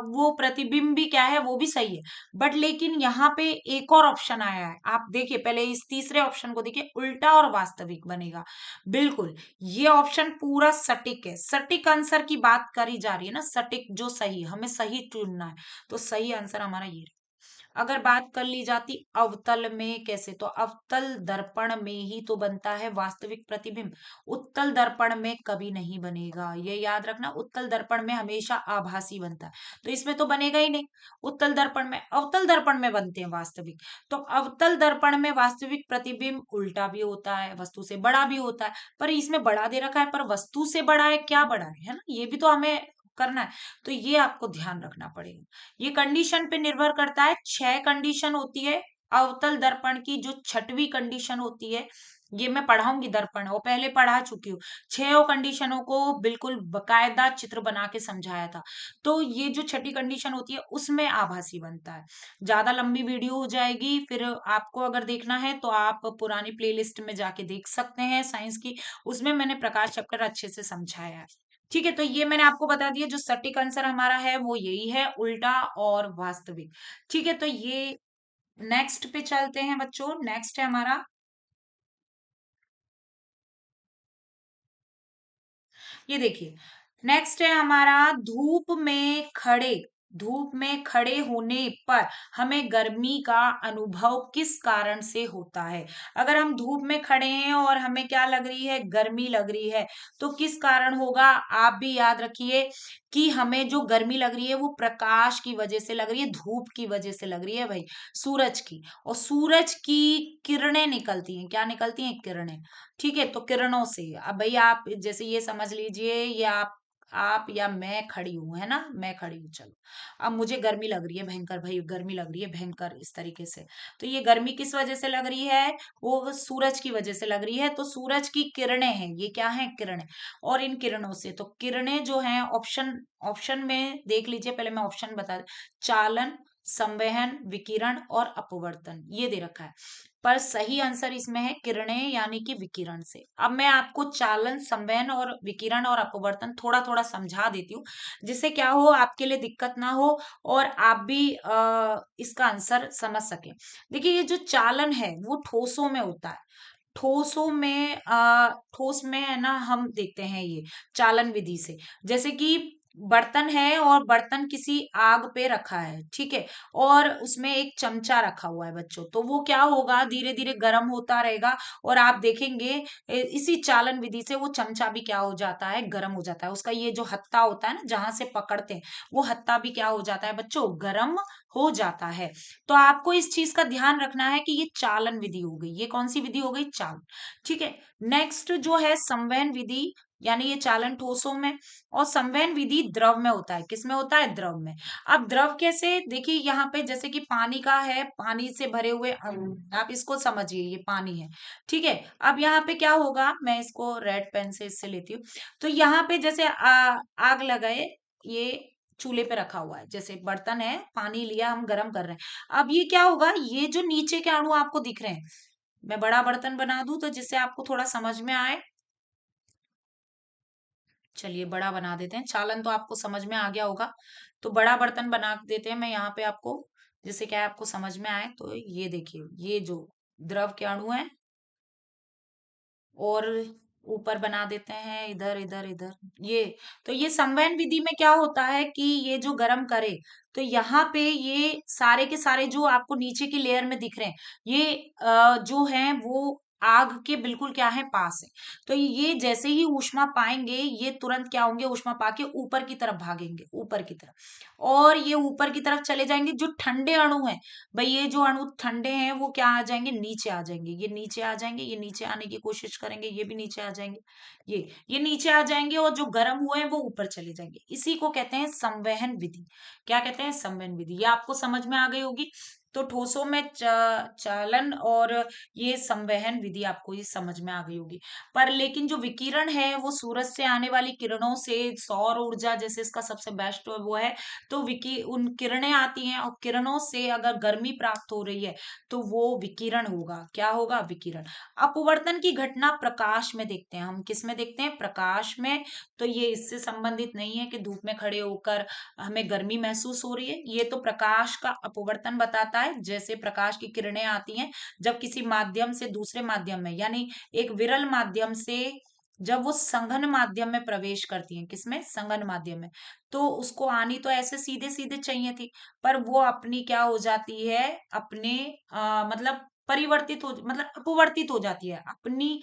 वो प्रतिबिंब भी क्या है, वो भी सही है। बट लेकिन यहाँ पे एक और ऑप्शन आया है, आप देखिए पहले इस तीसरे ऑप्शन को देखिए, उल्टा और वास्तविक बनेगा। बिल्कुल, ये ऑप्शन पूरा सटीक है। सटीक आंसर की बात करी जा रही है ना, सटीक जो सही, हमें सही चुनना है, तो सही आंसर हमारा ये। अगर बात कर ली जाती अवतल में कैसे, तो अवतल दर्पण में ही तो बनता है वास्तविक प्रतिबिंब। उत्तल दर्पण में कभी नहीं बनेगा, ये याद रखना। उत्तल दर्पण में हमेशा आभासी बनता है, तो इसमें तो बनेगा ही नहीं उत्तल दर्पण में। अवतल दर्पण में बनते हैं वास्तविक। तो अवतल दर्पण में वास्तविक प्रतिबिंब उल्टा भी होता है, वस्तु से बड़ा भी होता है। पर इसमें बड़ा दे रखा है, पर वस्तु से बड़ा है, क्या बड़ा है ना, ये भी तो हमें करना है। तो ये आपको ध्यान रखना पड़ेगा। ये कंडीशन पे निर्भर करता है। 6 कंडीशन होती है अवतल दर्पण की। जो छठवीं कंडीशन होती है, ये मैं पढ़ाऊंगी दर्पण, वो पहले पढ़ा चुकी हूँ। 6 कंडीशनों को बिल्कुल बकायदा चित्र बना के समझाया था। तो ये जो छठी कंडीशन होती है, उसमें आभासी बनता है। ज्यादा लंबी वीडियो हो जाएगी, फिर आपको अगर देखना है तो आप पुरानी प्लेलिस्ट में जाके देख सकते हैं साइंस की, उसमें मैंने प्रकाश चैप्टर अच्छे से समझाया है। ठीक है, तो ये मैंने आपको बता दिया, जो सटीक आंसर हमारा है वो यही है, उल्टा और वास्तविक। ठीक है, तो ये नेक्स्ट पे चलते हैं बच्चों। नेक्स्ट है हमारा, ये देखिए, नेक्स्ट है हमारा, धूप में खड़े होने पर हमें गर्मी का अनुभव किस कारण से होता है। अगर हम धूप में खड़े हैं और हमें क्या लग रही है, गर्मी लग रही है, तो किस कारण होगा? आप भी याद रखिए कि हमें जो गर्मी लग रही है वो प्रकाश की वजह से लग रही है, धूप की वजह से लग रही है भाई, सूरज की। और सूरज की किरणें निकलती हैं, क्या निकलती हैं? किरणें। ठीक है, तो किरणों से अब भाई आप जैसे ये समझ लीजिए, ये आप या मैं खड़ी हूं, है ना, मैं खड़ी हूं, चलो। अब मुझे गर्मी लग रही है भयंकर, भाई गर्मी लग रही है भयंकर, इस तरीके से। तो ये गर्मी किस वजह से लग रही है? वो सूरज की वजह से लग रही है। तो सूरज की किरणें हैं, ये क्या है? किरणें। और इन किरणों से, तो किरणें जो हैं, ऑप्शन ऑप्शन में देख लीजिए, पहले मैं ऑप्शन बता, चालन, संवहन, विकिरण और अपवर्तन, ये दे रखा है। पर सही आंसर इसमें है किरणें, यानी कि विकिरण से। अब मैं आपको चालन, संवहन और विकिरण और अपवर्तन थोड़ा थोड़ा समझा देती हूँ, जिससे क्या हो, आपके लिए दिक्कत ना हो और आप भी इसका आंसर समझ सके। देखिए, ये जो चालन है वो ठोसों में होता है। ठोसों में ठोस में है ना, हम देखते हैं ये चालन विधि से। जैसे कि बर्तन है और बर्तन किसी आग पे रखा है, ठीक है, और उसमें एक चमचा रखा हुआ है बच्चों, तो वो क्या होगा, धीरे धीरे गर्म होता रहेगा। और आप देखेंगे इसी चालन विधि से वो चमचा भी क्या हो जाता है, गर्म हो जाता है। उसका ये जो हत्था होता है ना, जहां से पकड़ते हैं, वो हत्था भी क्या हो जाता है बच्चों, गर्म हो जाता है। तो आपको इस चीज का ध्यान रखना है कि ये चालन विधि हो गई, ये कौन सी विधि हो गई, चालन। ठीक है, नेक्स्ट जो है संवहन विधि, यानी ये चालन ठोसों में, और संवहन विधि द्रव में होता है। किसमें होता है? द्रव में। अब द्रव कैसे, देखिए यहाँ पे जैसे कि पानी का है, पानी से भरे हुए आप इसको समझिए, ये पानी है, ठीक है। अब यहाँ पे क्या होगा, मैं इसको रेड पेन से इससे लेती हूँ। तो यहाँ पे जैसे आग लगाए, ये चूल्हे पे रखा हुआ है, जैसे बर्तन है, पानी लिया, हम गर्म कर रहे हैं। अब ये क्या होगा, ये जो नीचे के अणु आपको दिख रहे हैं, मैं बड़ा बर्तन बना दूं तो जिससे आपको थोड़ा समझ में आए। चलिए बड़ा बना देते हैं, चालन तो आपको समझ में आ गया होगा, तो बड़ा बर्तन बना देते हैं। मैं यहाँ पे आपको, जिससे क्या है आपको समझ में आए, तो ये देखिए, ये जो द्रव के अणु है, और ऊपर बना देते हैं, इधर इधर इधर, ये। तो ये संवहन विधि में क्या होता है कि ये जो गरम करे, तो यहाँ पे ये सारे के सारे जो आपको नीचे की लेयर में दिख रहे हैं, ये जो है वो आग के बिल्कुल क्या है, पास है। तो ये जैसे ही ऊष्मा पाएंगे, ये तुरंत क्या होंगे, ऊष्मा पाके ऊपर की तरफ भागेंगे, ऊपर की तरफ। और ये ऊपर की तरफ चले जाएंगे। जो ठंडे अणु हैं, भाई ये जो अणु ठंडे हैं वो क्या आ जाएंगे, नीचे आ जाएंगे। ये नीचे आ जाएंगे, ये नीचे आने की कोशिश करेंगे, ये भी नीचे आ जाएंगे। ये नीचे आ जाएंगे, और जो गर्म हुए हैं वो ऊपर चले जाएंगे। इसी को कहते हैं संवहन विधि। क्या कहते हैं, संवहन विधि। ये आपको समझ में आ गई होगी। तो ठोसों में चालन और ये संवहन विधि आपको ये समझ में आ गई होगी। पर लेकिन जो विकिरण है वो सूरज से आने वाली किरणों से, सौर ऊर्जा जैसे इसका सबसे बेस्ट वो है। तो विकी उन किरणें आती हैं, और किरणों से अगर गर्मी प्राप्त हो रही है तो वो विकिरण होगा। क्या होगा, विकिरण। अपवर्तन की घटना प्रकाश में देखते हैं हम। किस में देखते हैं, प्रकाश में। तो ये इससे संबंधित नहीं है कि धूप में खड़े होकर हमें गर्मी महसूस हो रही है। ये तो प्रकाश का अपवर्तन बताता है, जैसे प्रकाश की किरणें आती हैं जब किसी माध्यम से दूसरे माध्यम में, यानी एक विरल माध्यम से जब वो संघन माध्यम में प्रवेश करती हैं। किसमें, संघन माध्यम में। तो उसको आनी तो ऐसे सीधे सीधे चाहिए थी, पर वो अपनी क्या हो जाती है, अपने मतलब परिवर्तित हो, मतलब अपवर्तित हो जाती है अपनी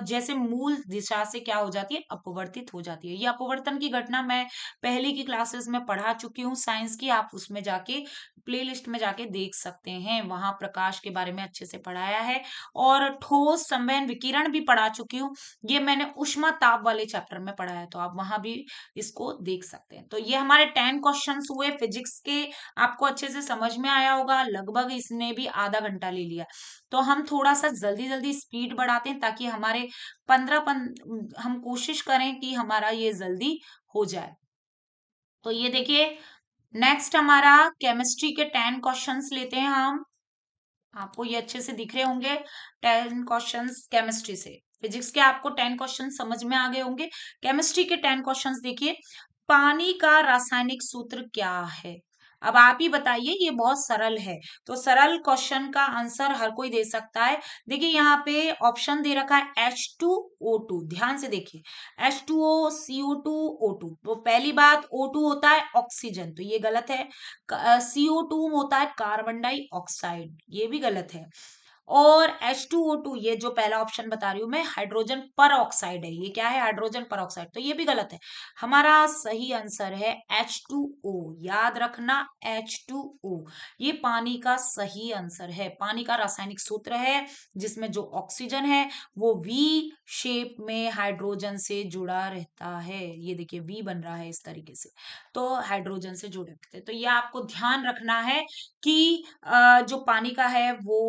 जैसे मूल दिशा से क्या हो जाती है, अपवर्तित हो जाती है। ये अपवर्तन की घटना मैं पहले की क्लासेस में पढ़ा चुकी हूँ साइंस की। आप उसमें जाके प्लेलिस्ट में जाके देख सकते हैं, वहां प्रकाश के बारे में अच्छे से पढ़ाया है। और ठोस संवहन विकिरण भी पढ़ा चुकी हूँ। ये मैंने उष्मा ताप वाले चैप्टर में पढ़ा है, तो आप वहां भी इसको देख सकते हैं। तो ये हमारे 10 क्वेश्चंस हुए फिजिक्स के। आपको अच्छे से समझ में आया होगा, लगभग इसने भी आधा घंटा ले लिया। तो हम थोड़ा सा जल्दी जल्दी स्पीड बढ़ाते हैं, ताकि हमारे हम कोशिश करें कि हमारा ये जल्दी हो जाए। तो ये देखिए, नेक्स्ट हमारा केमिस्ट्री के 10 क्वेश्चंस लेते हैं हम। आपको ये अच्छे से दिख रहे होंगे, 10 क्वेश्चंस केमिस्ट्री से। फिजिक्स के आपको 10 क्वेश्चन समझ में आ गए होंगे। केमिस्ट्री के 10 क्वेश्चंस देखिए। पानी का रासायनिक सूत्र क्या है। अब आप ही बताइए, ये बहुत सरल है। तो सरल क्वेश्चन का आंसर हर कोई दे सकता है। देखिए यहाँ पे ऑप्शन दे रखा है H2O2। ध्यान से देखिए, H2O, CO2, O2। तो पहली बात, O2 होता है ऑक्सीजन, तो ये गलत है। CO2 होता है कार्बन डाइऑक्साइड, ये भी गलत है। और H2O2, ये जो पहला ऑप्शन बता रही हूं मैं, हाइड्रोजन पर ऑक्साइड है। ये क्या है, हाइड्रोजन पर ऑक्साइड, तो ये भी गलत है। हमारा सही आंसर है H2O। याद रखना, H2O ये पानी का सही आंसर है। पानी का रासायनिक सूत्र है, जिसमें जो ऑक्सीजन है वो V शेप में हाइड्रोजन से जुड़ा रहता है। ये देखिए V बन रहा है इस तरीके से, तो हाइड्रोजन से जुड़े रहते हैं। तो ये आपको ध्यान रखना है कि जो पानी का है वो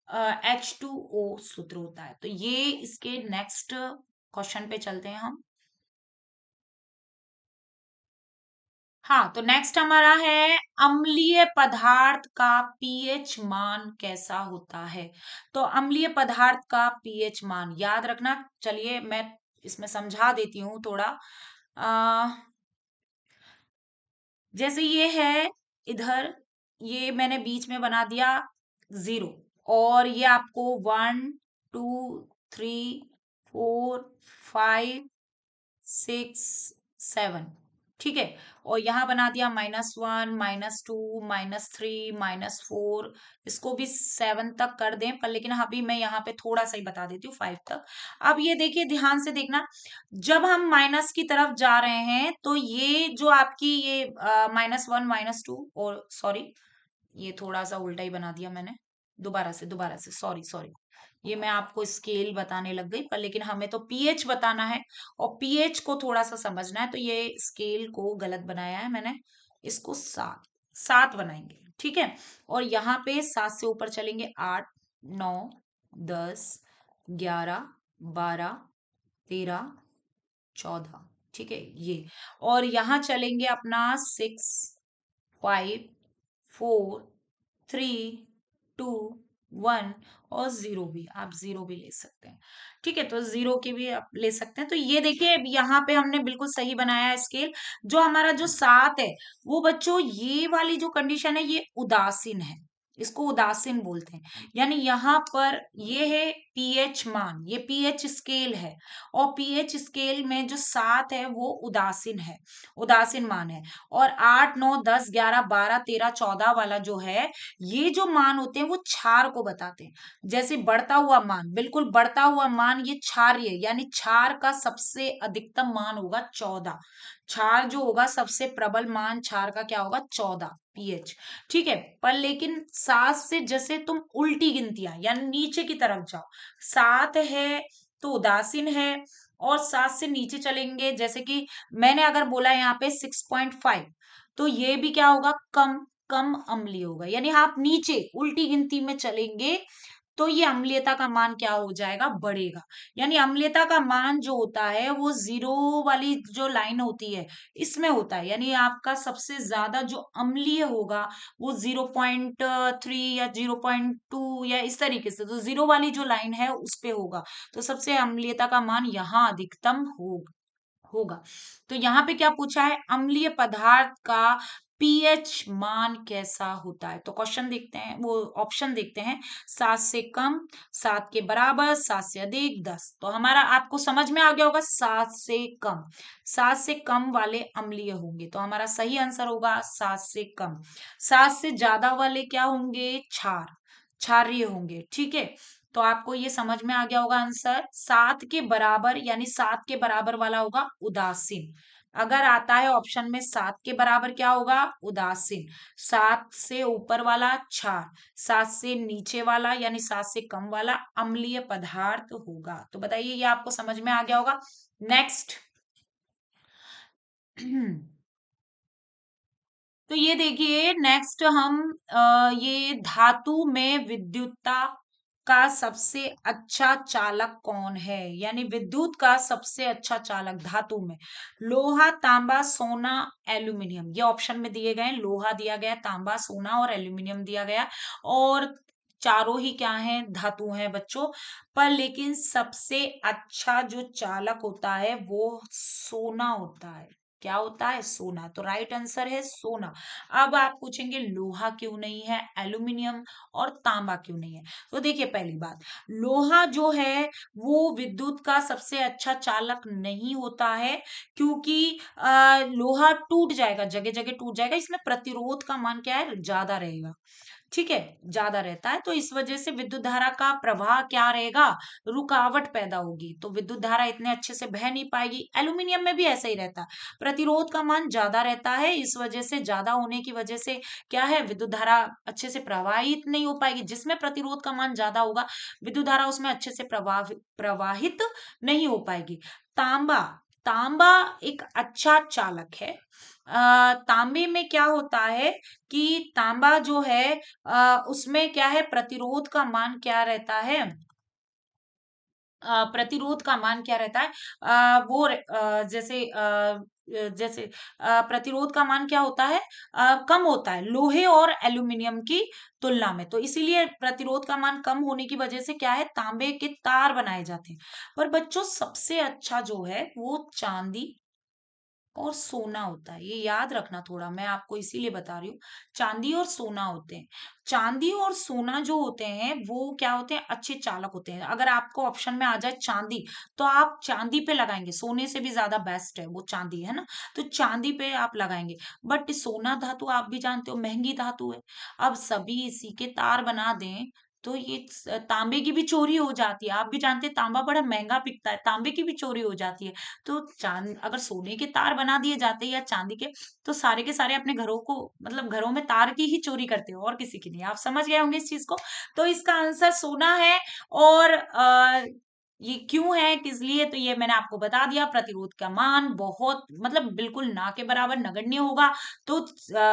H2O सूत्र होता है। तो ये इसके नेक्स्ट क्वेश्चन पे चलते हैं हम। हाँ, तो नेक्स्ट हमारा है, अम्लीय पदार्थ का पीएच मान कैसा होता है। तो अम्लीय पदार्थ का पीएच मान याद रखना। चलिए मैं इसमें समझा देती हूँ थोड़ा। आ, जैसे ये है इधर, ये मैंने बीच में बना दिया 0, और ये आपको 1 2 3 4 5 6 7, ठीक है। और यहाँ बना दिया -1 -2 -3 -4। इसको भी 7 तक कर दें, पर लेकिन अभी मैं यहाँ पे थोड़ा सा ही बता देती हूँ, 5 तक। अब ये देखिए, ध्यान से देखना, जब हम माइनस की तरफ जा रहे हैं तो ये जो आपकी ये -1 -2, और सॉरी, ये थोड़ा सा उल्टा ही बना दिया मैंने। दोबारा से सॉरी सॉरी। ये मैं आपको स्केल बताने लग गई, पर लेकिन हमें तो पीएच बताना है, और पीएच को थोड़ा सा समझना है। तो ये स्केल को गलत बनाया है मैंने, इसको 7 7 बनाएंगे, ठीक है। और यहाँ पे 7 से ऊपर चलेंगे, 8 9 10 11 12 13 14, ठीक है ये। और यहाँ चलेंगे अपना 6 5 4 3 2 1, और 0 भी, आप 0 भी ले सकते हैं, ठीक है। तो 0 की भी आप ले सकते हैं। तो ये देखिए, अब यहाँ पे हमने बिल्कुल सही बनाया है स्केल। जो हमारा जो 7 है, वो बच्चों ये वाली जो कंडीशन है ये उदासीन है। इसको उदासीन बोलते हैं। यानी यहाँ पर ये है पीएच मान, ये पीएच स्केल है, और पीएच स्केल में जो 7 है वो उदासीन है, उदासीन मान है। और 8, 9, 10, 11, 12, 13, 14 वाला जो है, ये जो मान होते हैं वो क्षार को बताते हैं। जैसे बढ़ता हुआ मान, बिल्कुल बढ़ता हुआ मान ये क्षारीय, यानी क्षार का सबसे अधिकतम मान होगा 14। क्षार जो होगा सबसे प्रबल मान क्षार का क्या होगा, 14 पीएच। ठीक है, पर लेकिन 7 से जैसे तुम उल्टी गिनतियां यानी नीचे की तरफ जाओ, 7 है तो उदासीन है, और 7 से नीचे चलेंगे, जैसे कि मैंने अगर बोला यहाँ पे 6.5, तो ये भी क्या होगा, कम, कम अम्लीय होगा। यानी आप नीचे उल्टी गिनती में चलेंगे तो ये अम्लीयता का मान क्या हो जाएगा, बढ़ेगा। यानी अम्लीयता का मान जो होता है वो जीरो वाली जो लाइन होती है इसमें होता है। यानी आपका सबसे ज्यादा जो अम्लीय होगा वो 0.3 या 0.2 या इस तरीके से, तो जीरो वाली जो लाइन है उस पे होगा। तो सबसे अम्लीयता का मान यहाँ अधिकतम होगा। तो यहाँ पे क्या पूछा है, अम्लीय पदार्थ का पीएच मान कैसा होता है। तो क्वेश्चन देखते हैं, वो ऑप्शन देखते हैं। 7 से कम, 7 के बराबर, 7 से अधिक, 10। तो हमारा आपको समझ में आ गया होगा, 7 से कम, 7 से कम वाले अम्लीय होंगे, तो हमारा सही आंसर होगा 7 से कम। 7 से ज्यादा वाले क्या होंगे, क्षार, क्षारीय होंगे। ठीक है, तो आपको ये समझ में आ गया होगा आंसर। 7 के बराबर, यानी 7 के बराबर वाला होगा उदासीन। अगर आता है ऑप्शन में 7 के बराबर क्या होगा, उदासीन। 7 से ऊपर वाला क्षार, 7 से नीचे वाला यानी 7 से कम वाला अम्लीय पदार्थ होगा। तो बताइए ये आपको समझ में आ गया होगा। नेक्स्ट तो ये देखिए, नेक्स्ट हम ये धातु में विद्युतता का सबसे अच्छा चालक कौन है, यानी विद्युत का सबसे अच्छा चालक धातु में। लोहा, तांबा, सोना, एल्यूमिनियम, ये ऑप्शन में दिए गए हैं। लोहा दिया गया, तांबा, सोना और एल्यूमिनियम दिया गया, और चारों ही क्या हैं, धातु हैं बच्चों। पर लेकिन सबसे अच्छा जो चालक होता है वो सोना होता है। क्या होता है, सोना। तो राइट आंसर है सोना। अब आप पूछेंगे लोहा क्यों नहीं है, एल्यूमिनियम और तांबा क्यों नहीं है। तो देखिए, पहली बात, लोहा जो है वो विद्युत का सबसे अच्छा चालक नहीं होता है, क्योंकि लोहा टूट जाएगा, जगह जगह टूट जाएगा, इसमें प्रतिरोध का मान क्या है, ज्यादा रहेगा। ठीक है, ज्यादा रहता है, तो इस वजह से विद्युत धारा का प्रवाह क्या रहेगा, रुकावट पैदा होगी, तो विद्युत धारा इतने अच्छे से बह नहीं पाएगी। एल्यूमिनियम में भी ऐसा ही रहता है, प्रतिरोध का मान ज्यादा रहता है, इस वजह से ज्यादा होने की वजह से क्या है, विद्युत धारा अच्छे से प्रवाहित नहीं हो पाएगी। जिसमें प्रतिरोध का मान ज्यादा होगा, विद्युत धारा उसमें अच्छे से प्रवाहित नहीं हो पाएगी। तांबा, तांबा एक अच्छा चालक है। तांबे में क्या होता है कि तांबा जो है उसमें क्या है, प्रतिरोध का मान क्या रहता है, प्रतिरोध का मान क्या रहता है, जैसे प्रतिरोध का मान क्या होता है, कम होता है लोहे और एल्यूमिनियम की तुलना में। तो इसीलिए प्रतिरोध का मान कम होने की वजह से क्या है, तांबे के तार बनाए जाते हैं। पर बच्चों सबसे अच्छा जो है वो चांदी और सोना होता है, ये याद रखना थोड़ा, मैं आपको इसीलिए बता रही हूँ। चांदी और सोना होते हैं। चांदी और सोना जो होते हैं वो क्या होते हैं, अच्छे चालक होते हैं। अगर आपको ऑप्शन में आ जाए चांदी, तो आप चांदी पे लगाएंगे, सोने से भी ज्यादा बेस्ट है वो चांदी, है ना। तो चांदी पे आप लगाएंगे। बट सोना धातु आप भी जानते हो महंगी धातु है। अब सभी इसी के तार बना दें तो ये तांबे की भी चोरी हो जाती है। आप भी जानते हैं तांबा बड़ा महंगा बिकता है, तांबे की भी चोरी हो जाती है। तो चांद अगर सोने के तार बना दिए जाते या चांदी के, तो सारे के सारे अपने घरों को, मतलब घरों में तार की ही चोरी करते हो और किसी की नहीं। आप समझ गए होंगे इस चीज को। तो इसका आंसर सोना है। और ये क्यों है, किस लिए, तो ये मैंने आपको बता दिया। प्रतिरोध का मान बहुत, मतलब बिल्कुल ना के बराबर नगण्य होगा, तो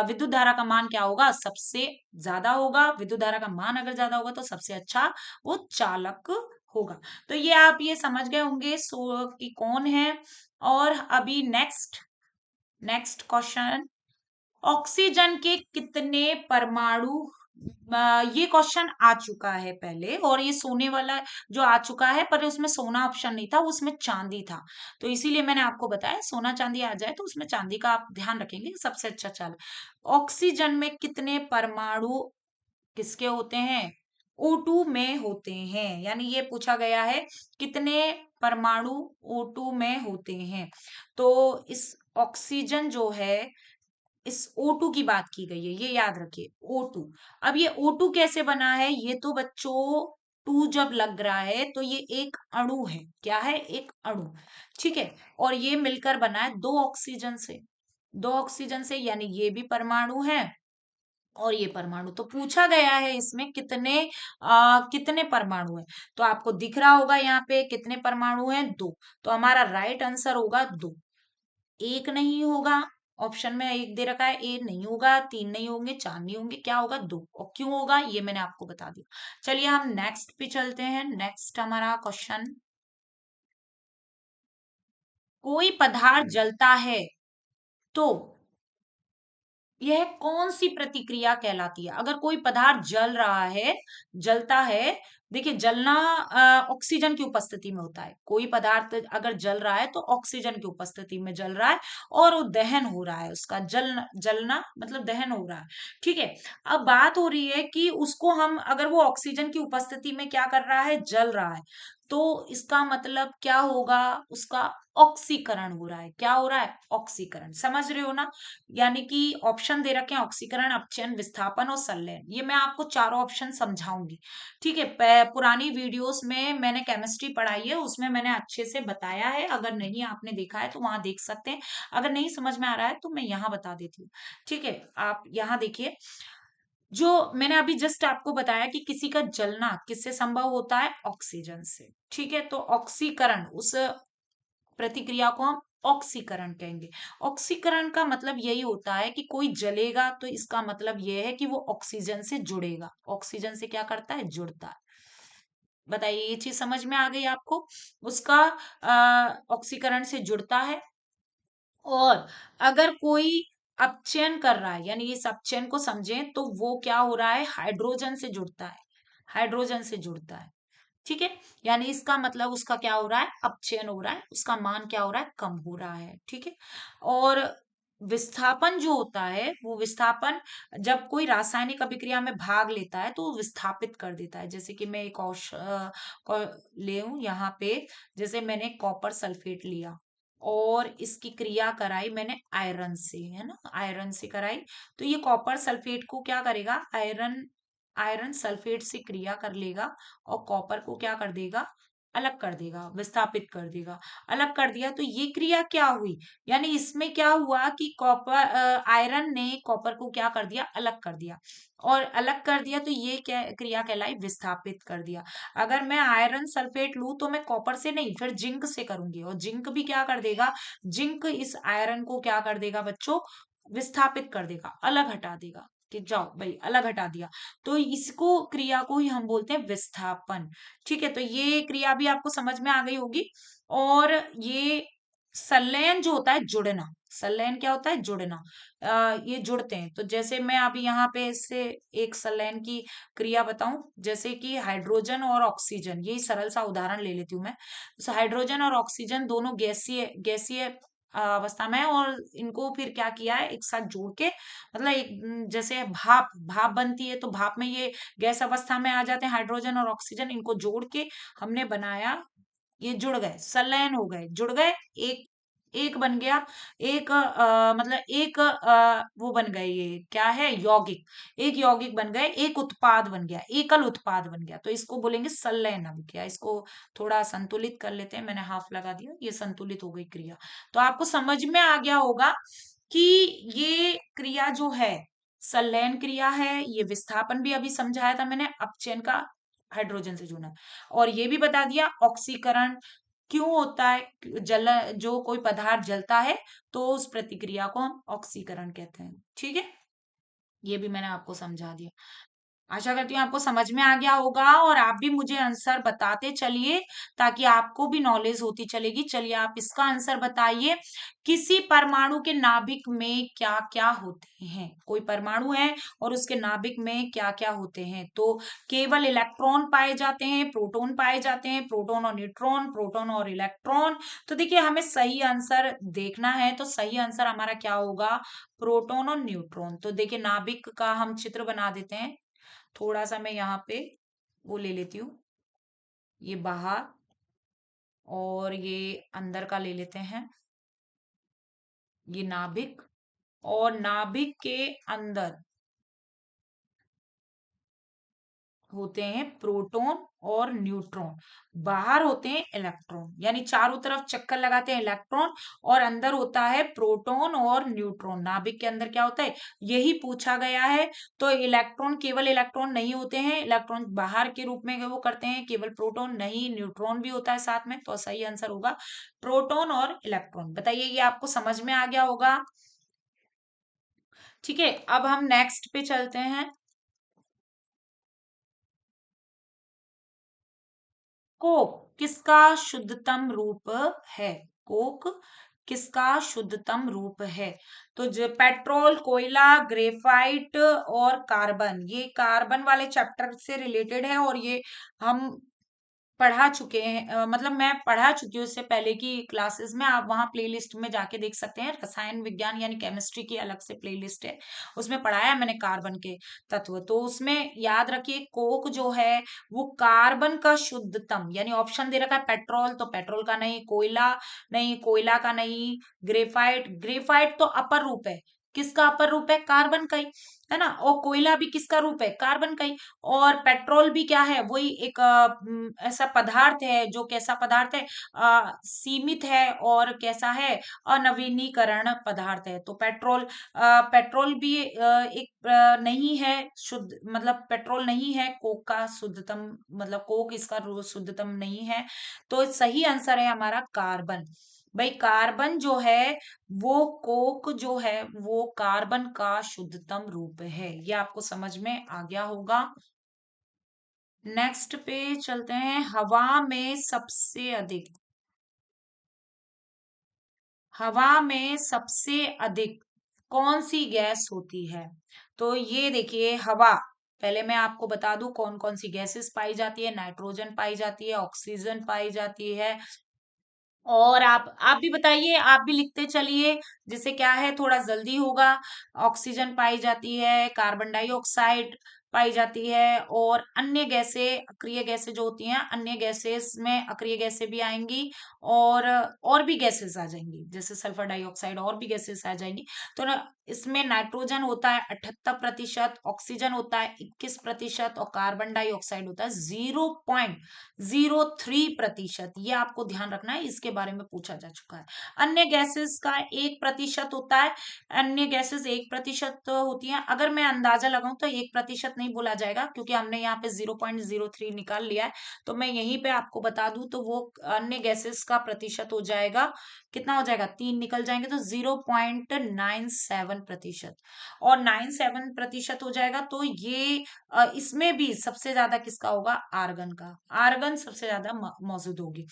विद्युत धारा का मान क्या होगा, सबसे ज्यादा होगा। विद्युत धारा का मान अगर ज्यादा होगा तो सबसे अच्छा वो चालक होगा। तो ये आप ये समझ गए होंगे सो कि कौन है। और अभी नेक्स्ट, नेक्स्ट क्वेश्चन, ऑक्सीजन के कितने परमाणु, ये क्वेश्चन आ चुका है पहले, और ये सोने वाला जो आ चुका है, पर उसमें सोना ऑप्शन नहीं था, उसमें चांदी था। तो इसीलिए मैंने आपको बताया, सोना चांदी आ जाए तो उसमें चांदी का आप ध्यान रखेंगे, सबसे अच्छा चाल। ऑक्सीजन में कितने परमाणु किसके होते हैं? O2 में होते हैं। यानी ये पूछा गया है कितने परमाणु O2 में होते हैं। तो इस ऑक्सीजन जो है, इस O2 की बात की गई है, ये याद रखिए O2। अब ये O2 कैसे बना है? ये तो बच्चों टू जब लग रहा है तो ये एक अणु है। क्या है? एक अणु। ठीक है। और ये मिलकर बना है दो ऑक्सीजन से। दो ऑक्सीजन से, यानी ये भी परमाणु है और ये परमाणु। तो पूछा गया है इसमें कितने परमाणु हैं। तो आपको दिख रहा होगा यहाँ पे कितने परमाणु हैं? दो। तो हमारा राइट आंसर होगा दो। एक नहीं होगा, ऑप्शन में एक दे रखा है, ए नहीं होगा, तीन नहीं होंगे, चार नहीं होंगे, क्या होगा? दो। और क्यों होगा ये मैंने आपको बता दिया। चलिए हम नेक्स्ट पे चलते हैं। नेक्स्ट हमारा क्वेश्चन, कोई पदार्थ जलता है तो यह कौन सी प्रतिक्रिया कहलाती है? अगर कोई पदार्थ जल रहा है, जलता है, देखिए जलना ऑक्सीजन की उपस्थिति में होता है। कोई पदार्थ अगर जल रहा है तो ऑक्सीजन की उपस्थिति में जल रहा है और वो दहन हो रहा है, उसका जलना मतलब दहन हो रहा है। ठीक है। अब बात हो रही है कि उसको हम, अगर वो ऑक्सीजन की उपस्थिति में क्या कर रहा है? जल रहा है, तो इसका मतलब क्या होगा? उसका ऑक्सीकरण हो रहा है। क्या हो रहा है? ऑक्सीकरण। समझ रहे हो ना? यानी कि ऑप्शन दे रखे हैं ऑक्सीकरण, अपचयन, विस्थापन और संलयन। ये मैं आपको चारों ऑप्शन समझाऊंगी। ठीक है। पुरानी वीडियोस में मैंने केमिस्ट्री पढ़ाई है, उसमें मैंने अच्छे से बताया है। अगर नहीं आपने देखा है तो वहां देख सकते हैं। अगर नहीं समझ में आ रहा है तो मैं यहाँ बता देती हूँ। ठीक है। आप यहाँ देखिए, जो मैंने अभी जस्ट आपको बताया कि किसी का जलना किससे संभव होता है? ऑक्सीजन से। ठीक है। तो ऑक्सीकरण, उस प्रतिक्रिया को हम ऑक्सीकरण कहेंगे। ऑक्सीकरण का मतलब यही होता है कि कोई जलेगा तो इसका मतलब यह है कि वो ऑक्सीजन से जुड़ेगा। ऑक्सीजन से क्या करता है? जुड़ता है। बताइए, ये चीज समझ में आ गई आपको? उसका ऑक्सीकरण से जुड़ता है। और अगर कोई अपचयन कर रहा है, यानी इस अपचयन को समझें, तो वो क्या हो रहा है? हाइड्रोजन से जुड़ता है। हाइड्रोजन से जुड़ता है। ठीक है। यानी इसका मतलब उसका क्या हो रहा है? अपचयन हो रहा है, उसका मान क्या हो रहा है? कम हो रहा है। ठीक है। और विस्थापन जो होता है, वो विस्थापन जब कोई रासायनिक अभिक्रिया में भाग लेता है तो वो विस्थापित कर देता है। जैसे कि मैं एक ले यहाँ पे, जैसे मैंने कॉपर सल्फेट लिया और इसकी क्रिया कराई मैंने आयरन से, है ना, आयरन से कराई। तो ये कॉपर सल्फेट को क्या करेगा? आयरन आयरन सल्फेट से क्रिया कर लेगा और कॉपर को क्या कर देगा? अलग कर देगा, विस्थापित कर देगा। अलग कर दिया तो ये क्रिया क्या हुई? यानी इसमें क्या हुआ कि आयरन ने कॉपर को क्या कर दिया? अलग कर दिया। और अलग कर दिया तो ये क्या क्रिया कहलाई? विस्थापित कर दिया। अगर मैं आयरन सल्फेट लूं तो मैं कॉपर से नहीं, फिर जिंक से करूंगी, और जिंक भी क्या कर देगा? जिंक इस आयरन को क्या कर देगा बच्चों? विस्थापित कर देगा, अलग हटा देगा कि जाओ भाई, अलग हटा दिया। तो इसको क्रिया को ही हम बोलते हैं विस्थापन। ठीक है। तो ये क्रिया भी आपको समझ में आ गई होगी। और ये संलयन जो होता है, जुड़ना। संलयन क्या होता है? जुड़ना। ये जुड़ते हैं। तो जैसे मैं अभी यहाँ पे इससे एक संलयन की क्रिया बताऊं, जैसे कि हाइड्रोजन और ऑक्सीजन, यही सरल सा उदाहरण ले लेती हूँ मैं। तो हाइड्रोजन और ऑक्सीजन दोनों गैसीय गैसीय अवस्था में है, और इनको फिर क्या किया है? एक साथ जोड़ के, मतलब एक जैसे भाप भाप बनती है तो भाप में ये गैस अवस्था में आ जाते हैं हाइड्रोजन और ऑक्सीजन, इनको जोड़ के हमने बनाया, ये जुड़ गए, संलयन हो गए, जुड़ गए, एक एक बन गया। एक मतलब एक वो बन गए, ये क्या है? यौगिक। एक यौगिक बन गए, एक उत्पाद बन गया, एकल उत्पाद बन गया। तो इसको बोलेंगे संलयन अभिक्रिया। इसको थोड़ा संतुलित कर लेते हैं, मैंने हाफ लगा दिया, ये संतुलित हो गई क्रिया। तो आपको समझ में आ गया होगा कि ये क्रिया जो है संलयन क्रिया है। ये विस्थापन भी अभी समझाया था मैंने, अपचयन का हाइड्रोजन से जुड़ना। और ये भी बता दिया ऑक्सीकरण क्यों होता है। जो कोई पदार्थ जलता है तो उस प्रतिक्रिया को हम ऑक्सीकरण कहते हैं। ठीक है। ये भी मैंने आपको समझा दिया। आशा करती हूँ आपको समझ में आ गया होगा, और आप भी मुझे आंसर बताते चलिए ताकि आपको भी नॉलेज होती चलेगी। चलिए आप इसका आंसर बताइए। किसी परमाणु के नाभिक में क्या क्या होते हैं? कोई परमाणु है और उसके नाभिक में क्या क्या होते हैं? तो केवल इलेक्ट्रॉन पाए जाते हैं, प्रोटॉन पाए जाते हैं, प्रोटॉन और न्यूट्रॉन, प्रोटॉन और इलेक्ट्रॉन। तो देखिए हमें सही आंसर देखना है, तो सही आंसर हमारा क्या होगा? प्रोटॉन और न्यूट्रॉन। तो देखिए नाभिक का हम चित्र बना देते हैं। थोड़ा सा मैं यहाँ पे वो ले लेती हूँ, ये बाहर और ये अंदर का ले लेते हैं, ये नाभिक, और नाभिक के अंदर होते हैं प्रोटॉन और न्यूट्रॉन, बाहर होते हैं इलेक्ट्रॉन, यानी चारों तरफ चक्कर लगाते हैं इलेक्ट्रॉन, और अंदर होता है प्रोटॉन और न्यूट्रॉन। नाभिक के अंदर क्या होता है, यही पूछा गया है। तो इलेक्ट्रॉन, केवल इलेक्ट्रॉन नहीं होते हैं, इलेक्ट्रॉन बाहर के रूप में वो करते हैं, केवल प्रोटॉन नहीं, न्यूट्रॉन भी होता है साथ में। तो सही आंसर होगा प्रोटॉन और इलेक्ट्रॉन। बताइए ये आपको समझ में आ गया होगा? ठीक है, अब हम नेक्स्ट पे चलते हैं। कोक किसका शुद्धतम रूप है? कोक किसका शुद्धतम रूप है? तो जो पेट्रोल, कोयला, ग्रेफाइट और कार्बन, ये कार्बन वाले चैप्टर से रिलेटेड है, और ये हम पढ़ा चुके हैं, मतलब मैं पढ़ा चुकी हूँ इससे पहले की क्लासेस में। आप वहाँ प्लेलिस्ट में जाके देख सकते हैं, रसायन विज्ञान यानी केमिस्ट्री की अलग से प्लेलिस्ट है, उसमें पढ़ाया है मैंने कार्बन के तत्व। तो उसमें याद रखिए कोक जो है वो कार्बन का शुद्धतम, यानी ऑप्शन दे रखा है पेट्रोल, तो पेट्रोल का नहीं, कोयला नहीं, कोयला का नहीं, ग्रेफाइट, ग्रेफाइट तो अपर रूप है, किसका अपर रूप है? कार्बन का ही, है ना। और कोयला भी किसका रूप है? कार्बन का ही। और पेट्रोल भी क्या है? वही एक ऐसा पदार्थ है जो, कैसा पदार्थ है, सीमित है, और कैसा है, अनवीनीकरण पदार्थ है। तो पेट्रोल, पेट्रोल भी एक नहीं है शुद्ध, मतलब पेट्रोल नहीं है कोक का शुद्धतम, मतलब कोक इसका शुद्धतम नहीं है। तो सही आंसर है हमारा कार्बन। भाई कार्बन जो है वो, कोक जो है वो कार्बन का शुद्धतम रूप है। ये आपको समझ में आ गया होगा। नेक्स्ट पे चलते हैं। हवा में सबसे अधिक कौन सी गैस होती है? तो ये देखिए हवा, पहले मैं आपको बता दूं कौन कौन सी गैसेस पाई जाती है। नाइट्रोजन पाई जाती है, ऑक्सीजन पाई जाती है, और आप भी बताइए, आप भी लिखते चलिए, जिससे क्या है थोड़ा जल्दी होगा। ऑक्सीजन पाई जाती है, कार्बन डाइऑक्साइड पाई जाती है, और अन्य गैसें, अक्रिय गैसें जो होती हैं, अन्य गैसेस में अक्रिय गैसें भी आएंगी, और भी गैसेस आ जाएंगी, जैसे सल्फर डाइऑक्साइड, और भी गैसेस आ जाएंगी। तो ना, इसमें नाइट्रोजन होता है 78%, ऑक्सीजन होता है 21%, और कार्बन डाइऑक्साइड होता है 0.03%। ये आपको ध्यान रखना है, इसके बारे में पूछा जा चुका है। अन्य गैसेस का 1% होता है, अन्य गैसेस 1% होती हैं। अगर मैं अंदाजा लगाऊं तो 1% नहीं बोला जाएगा, क्योंकि हमने यहाँ पे 0.03 निकाल लिया है। तो मैं यहीं पे आपको बता दूं तो वो अन्य गैसेस का प्रतिशत हो जाएगा, कितना हो जाएगा? 3 निकल जाएंगे तो 0.97%, और 97% हो जाएगा। तो ये इसमें भी सबसे ज्यादा किसका होगा? आर्गन का, आर्गन सबसे ज्यादा मौजूद होगी।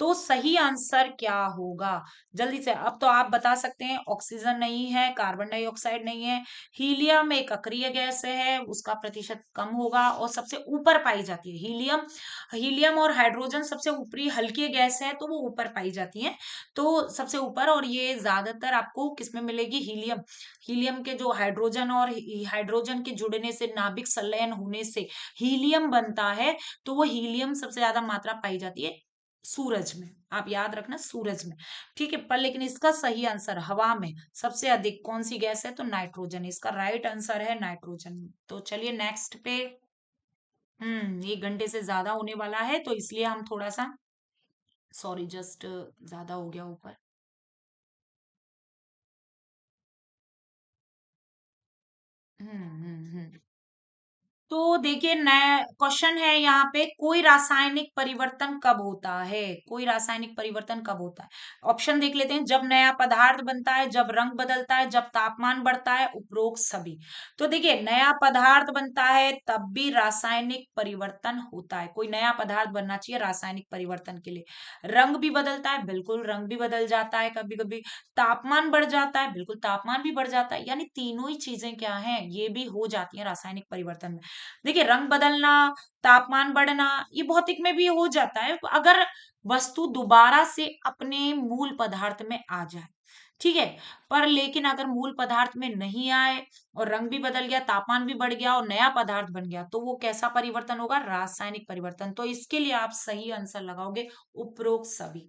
तो सही आंसर क्या होगा? जल्दी से अब तो आप बता सकते हैं। ऑक्सीजन नहीं है, कार्बन डाइऑक्साइड नहीं है, हीलियम एक अक्रिय गैस है, उसका प्रतिशत कम होगा, और सबसे ऊपर पाई जाती है हीलियम। हीलियम और हाइड्रोजन सबसे ऊपरी हल्की गैस है, तो वो ऊपर पाई जाती है, तो सबसे ऊपर। और ये ज्यादातर आपको किसमें मिलेगी? हीलियम। हीलियम के जो हाइड्रोजन और हाइड्रोजन के जुड़ने से, नाभिक संलयन होने से हीलियम बनता है, तो वो हीलियम सबसे ज्यादा मात्रा पाई जाती है सूरज में। आप याद रखना, सूरज में। ठीक है, पर लेकिन इसका सही आंसर हवा में सबसे अधिक कौन सी गैस है? तो नाइट्रोजन, इसका राइट आंसर है नाइट्रोजन। तो चलिए नेक्स्ट पे। 1 घंटे से ज्यादा होने वाला है, तो इसलिए हम थोड़ा सा, सॉरी, जस्ट ज्यादा हो गया ऊपर। हम्म। तो देखिए, नया क्वेश्चन है यहाँ पे, कोई रासायनिक परिवर्तन कब होता है? कोई रासायनिक परिवर्तन कब होता है? ऑप्शन देख लेते हैं। जब नया पदार्थ बनता है, जब रंग बदलता है, जब तापमान बढ़ता है, उपरोक्त सभी। तो देखिए, नया पदार्थ बनता है तब भी रासायनिक परिवर्तन होता है। कोई नया पदार्थ बनना चाहिए रासायनिक परिवर्तन के लिए। रंग भी बदलता है, बिल्कुल रंग भी बदल जाता है कभी कभी। तापमान बढ़ जाता है, बिल्कुल तापमान भी बढ़ जाता है। यानी तीनों ही चीजें क्या हैं, ये भी हो जाती हैं रासायनिक परिवर्तन में। देखिए, रंग बदलना, तापमान बढ़ना, ये भौतिक में भी हो जाता है, अगर वस्तु दोबारा से अपने मूल पदार्थ में आ जाए। ठीक है। पर लेकिन अगर मूल पदार्थ में नहीं आए और रंग भी बदल गया, तापमान भी बढ़ गया और नया पदार्थ बन गया, तो वो कैसा परिवर्तन होगा? रासायनिक परिवर्तन। तो इसके लिए आप सही आंसर लगाओगे उपरोक्त सभी।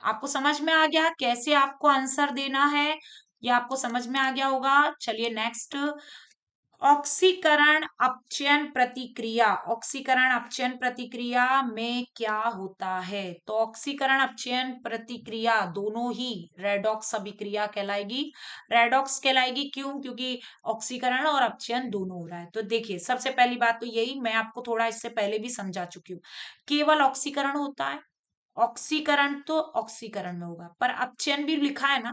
आपको समझ में आ गया कैसे आपको आंसर देना है? ये आपको समझ में आ गया होगा। चलिए नेक्स्ट, ऑक्सीकरण अपचयन प्रतिक्रिया। ऑक्सीकरण अपचयन प्रतिक्रिया में क्या होता है? तो ऑक्सीकरण अपचयन प्रतिक्रिया दोनों ही रेडॉक्स अभिक्रिया कहलाएगी। रेडॉक्स कहलाएगी क्यों? क्योंकि ऑक्सीकरण और अपचयन दोनों हो रहा है। तो देखिए, सबसे पहली बात तो यही, मैं आपको थोड़ा इससे पहले भी समझा चुकी हूँ, केवल ऑक्सीकरण होता है। ऑक्सीकरण तो ऑक्सीकरण में होगा, पर अपचयन भी लिखा है ना,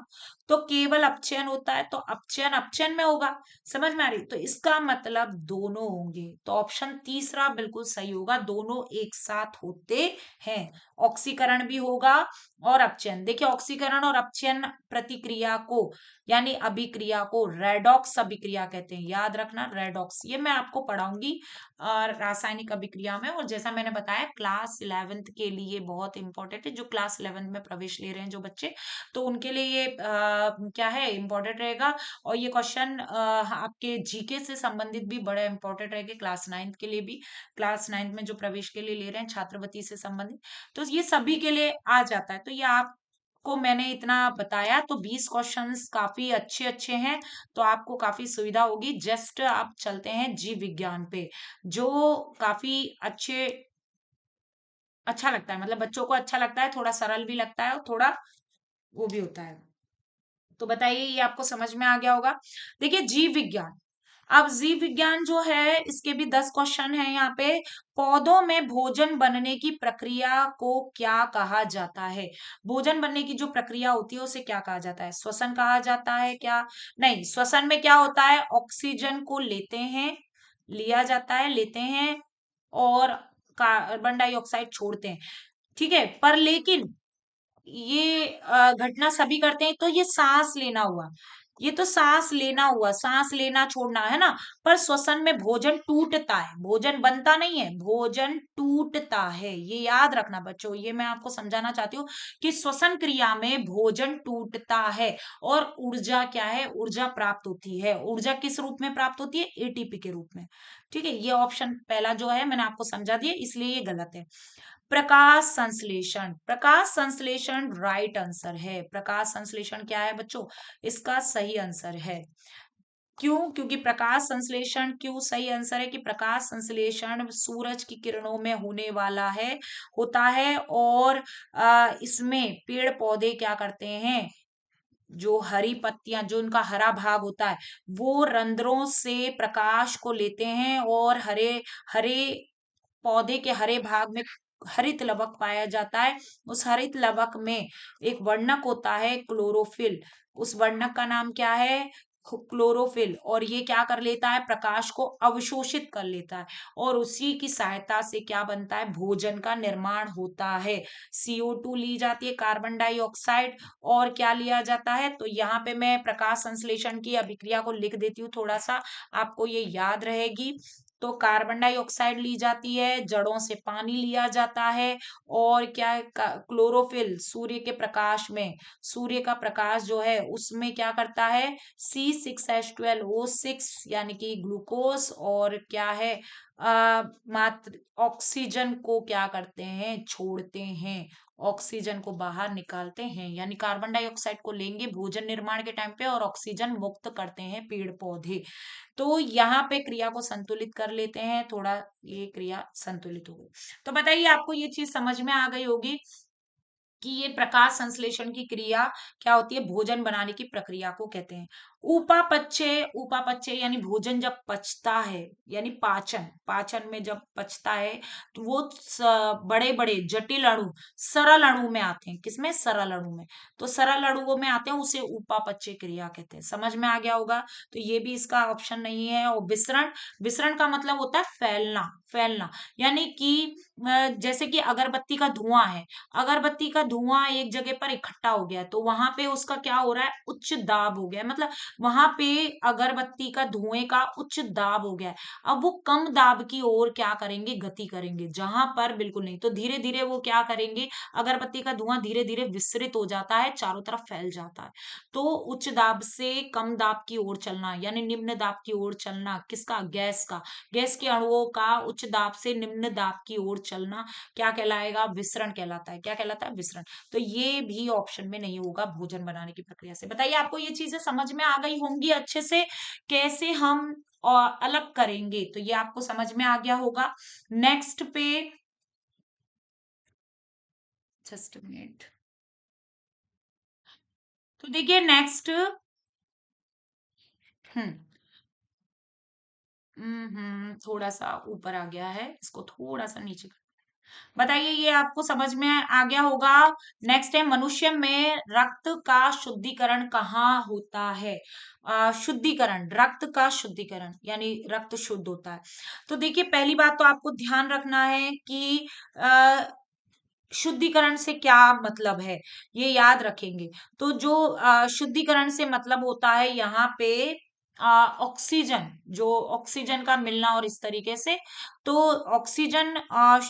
तो केवल अपचयन होता है, तो अपचयन अपचयन में होगा। समझ में आ रही? तो इसका मतलब दोनों होंगे, तो ऑप्शन तीसरा बिल्कुल सही होगा, दोनों एक साथ होते हैं। ऑक्सीकरण भी होगा और अपचयन। देखिए, ऑक्सीकरण और अपचयन प्रतिक्रिया को यानी अभिक्रिया को रेडॉक्स अभिक्रिया कहते हैं। याद रखना, रेडॉक्स, ये मैं आपको पढ़ाऊंगी रासायनिक अभिक्रिया में। और जैसा मैंने बताया, क्लास 11th के लिए बहुत इंपॉर्टेंट है, जो क्लास 11th में प्रवेश ले रहे हैं जो बच्चे, तो उनके लिए ये क्या है, इंपॉर्टेंट रहेगा। और ये क्वेश्चन आपके जीके से संबंधित भी बड़ा इंपॉर्टेंट रहेगा, क्लास 9th के लिए भी। क्लास 9th में जो प्रवेश के लिए ले रहे हैं छात्रवृत्ति से संबंधित, तो ये सभी के लिए आ जाता है। तो ये आप को मैंने इतना बताया, तो 20 क्वेश्चंस काफी अच्छे अच्छे हैं, तो आपको काफी सुविधा होगी। जस्ट आप चलते हैं जीव विज्ञान पे, जो काफी अच्छे अच्छा लगता है, मतलब बच्चों को अच्छा लगता है, थोड़ा सरल भी लगता है और थोड़ा वो भी होता है। तो बताइए, ये आपको समझ में आ गया होगा। देखिए, जीव विज्ञान, अब जीव विज्ञान जो है, इसके भी 10 क्वेश्चन है यहाँ पे। पौधों में भोजन बनने की प्रक्रिया को क्या कहा जाता है? भोजन बनने की जो प्रक्रिया होती है उसे क्या कहा जाता है? श्वसन कहा जाता है क्या? नहीं, श्वसन में क्या होता है, ऑक्सीजन को लेते हैं, लिया जाता है, लेते हैं, और कार्बन डाइऑक्साइड छोड़ते हैं। ठीक है, पर लेकिन ये घटना सभी करते हैं, तो ये सांस लेना हुआ, ये तो सांस लेना हुआ, सांस लेना छोड़ना है ना। पर श्वसन में भोजन टूटता है, भोजन बनता नहीं है, भोजन टूटता है। ये याद रखना बच्चों, ये मैं आपको समझाना चाहती हूँ कि श्वसन क्रिया में भोजन टूटता है और ऊर्जा क्या है, ऊर्जा प्राप्त होती है। ऊर्जा किस रूप में प्राप्त होती है? एटीपी के रूप में। ठीक है, ये ऑप्शन पहला जो है मैंने आपको समझा दिया, इसलिए ये गलत है। प्रकाश संश्लेषण, प्रकाश संश्लेषण राइट आंसर है। प्रकाश संश्लेषण क्या है बच्चों? इसका सही आंसर है। क्यों? क्योंकि प्रकाश संश्लेषण क्यों सही आंसर है? कि प्रकाश संश्लेषण सूरज की किरणों में होने वाला है, होता है, और इसमें पेड़ पौधे क्या करते हैं, जो हरी पत्तियां, जो उनका हरा भाग होता है, वो रंध्रों से प्रकाश को लेते हैं, और हरे हरे पौधे के हरे भाग में हरित लवक पाया जाता है। उस हरित लवक में एक वर्णक होता है, क्लोरोफिल। उस वर्णक का नाम क्या है? क्लोरोफिल। और ये क्या कर लेता है? प्रकाश को अवशोषित कर लेता है, और उसी की सहायता से क्या बनता है? भोजन का निर्माण होता है। CO2 ली जाती है, कार्बन डाइऑक्साइड, और क्या लिया जाता है? तो यहाँ पे मैं प्रकाश संश्लेषण की अभिक्रिया को लिख देती हूँ, थोड़ा सा आपको ये याद रहेगी। तो कार्बन डाइऑक्साइड ली जाती है, जड़ों से पानी लिया जाता है, और क्या है, क्लोरोफिल सूर्य के प्रकाश में, सूर्य का प्रकाश जो है उसमें क्या करता है? C6H12O6 यानी कि ग्लूकोज, और क्या है, मात्र ऑक्सीजन को क्या करते हैं? छोड़ते हैं, ऑक्सीजन को बाहर निकालते हैं। यानी कार्बन डाइऑक्साइड को लेंगे भोजन निर्माण के टाइम पे, और ऑक्सीजन मुक्त करते हैं पेड़ पौधे। तो यहाँ पे क्रिया को संतुलित कर लेते हैं थोड़ा, ये क्रिया संतुलित हो गई। तो बताइए, आपको ये चीज समझ में आ गई होगी कि ये प्रकाश संश्लेषण की क्रिया क्या होती है, भोजन बनाने की प्रक्रिया को कहते हैं। उपापचय, उपापचय यानी भोजन जब पचता है, यानी पाचन, पाचन में जब पचता है, तो वो बड़े बड़े जटिल अणु सरल अणु में आते हैं। किसमें? सरल अणु में। तो सरल अणुओं में आते हैं, उसे उपापचय क्रिया कहते हैं। समझ में आ गया होगा। तो ये भी इसका ऑप्शन नहीं है। और विसरण, विसरण का मतलब होता है फैलना, फैलना, यानी कि जैसे कि अगरबत्ती का धुआं है, अगरबत्ती का धुआं एक जगह पर इकट्ठा हो गया, तो वहां पे उसका क्या हो रहा है? उच्च दाब हो गया, मतलब वहां पे अगरबत्ती का धुएं का उच्च दाब हो गया है। अब वो कम दाब की ओर क्या करेंगे, गति करेंगे, जहां पर बिल्कुल नहीं, तो धीरे धीरे वो क्या करेंगे, अगरबत्ती का धुआं धीरे धीरे विसरित हो जाता है, चारों तरफ फैल जाता है। तो उच्च दाब से कम दाब की ओर चलना यानी निम्न दाब की ओर चलना, किसका, गैस का, गैस के अणुओं का उच्च दाब से निम्न दाब की ओर चलना क्या कहलाएगा, विसरण कहलाता है। क्या कहलाता है, विसरण। तो ये भी ऑप्शन में नहीं होगा भोजन बनाने की प्रक्रिया से। बताइए आपको ये चीजें समझ में आ गई होंगी अच्छे से, कैसे हम अलग करेंगे, तो ये आपको समझ में आ गया होगा। नेक्स्ट पे, जस्ट मिनट, तो देखिए नेक्स्ट, हम्म थोड़ा सा ऊपर आ गया है, इसको थोड़ा सा नीचे बताइए, ये आपको समझ में आ गया होगा। नेक्स्ट है, मनुष्य में रक्त का शुद्धिकरण कहाँ होता है। शुद्धिकरण, रक्त का शुद्धिकरण यानी रक्त शुद्ध होता है। तो देखिए पहली बात तो आपको ध्यान रखना है कि आ, शुद्धिकरण से क्या मतलब है, ये याद रखेंगे। तो जो शुद्धिकरण से मतलब होता है यहाँ पे ऑक्सीजन, जो ऑक्सीजन का मिलना, और इस तरीके से। तो ऑक्सीजन,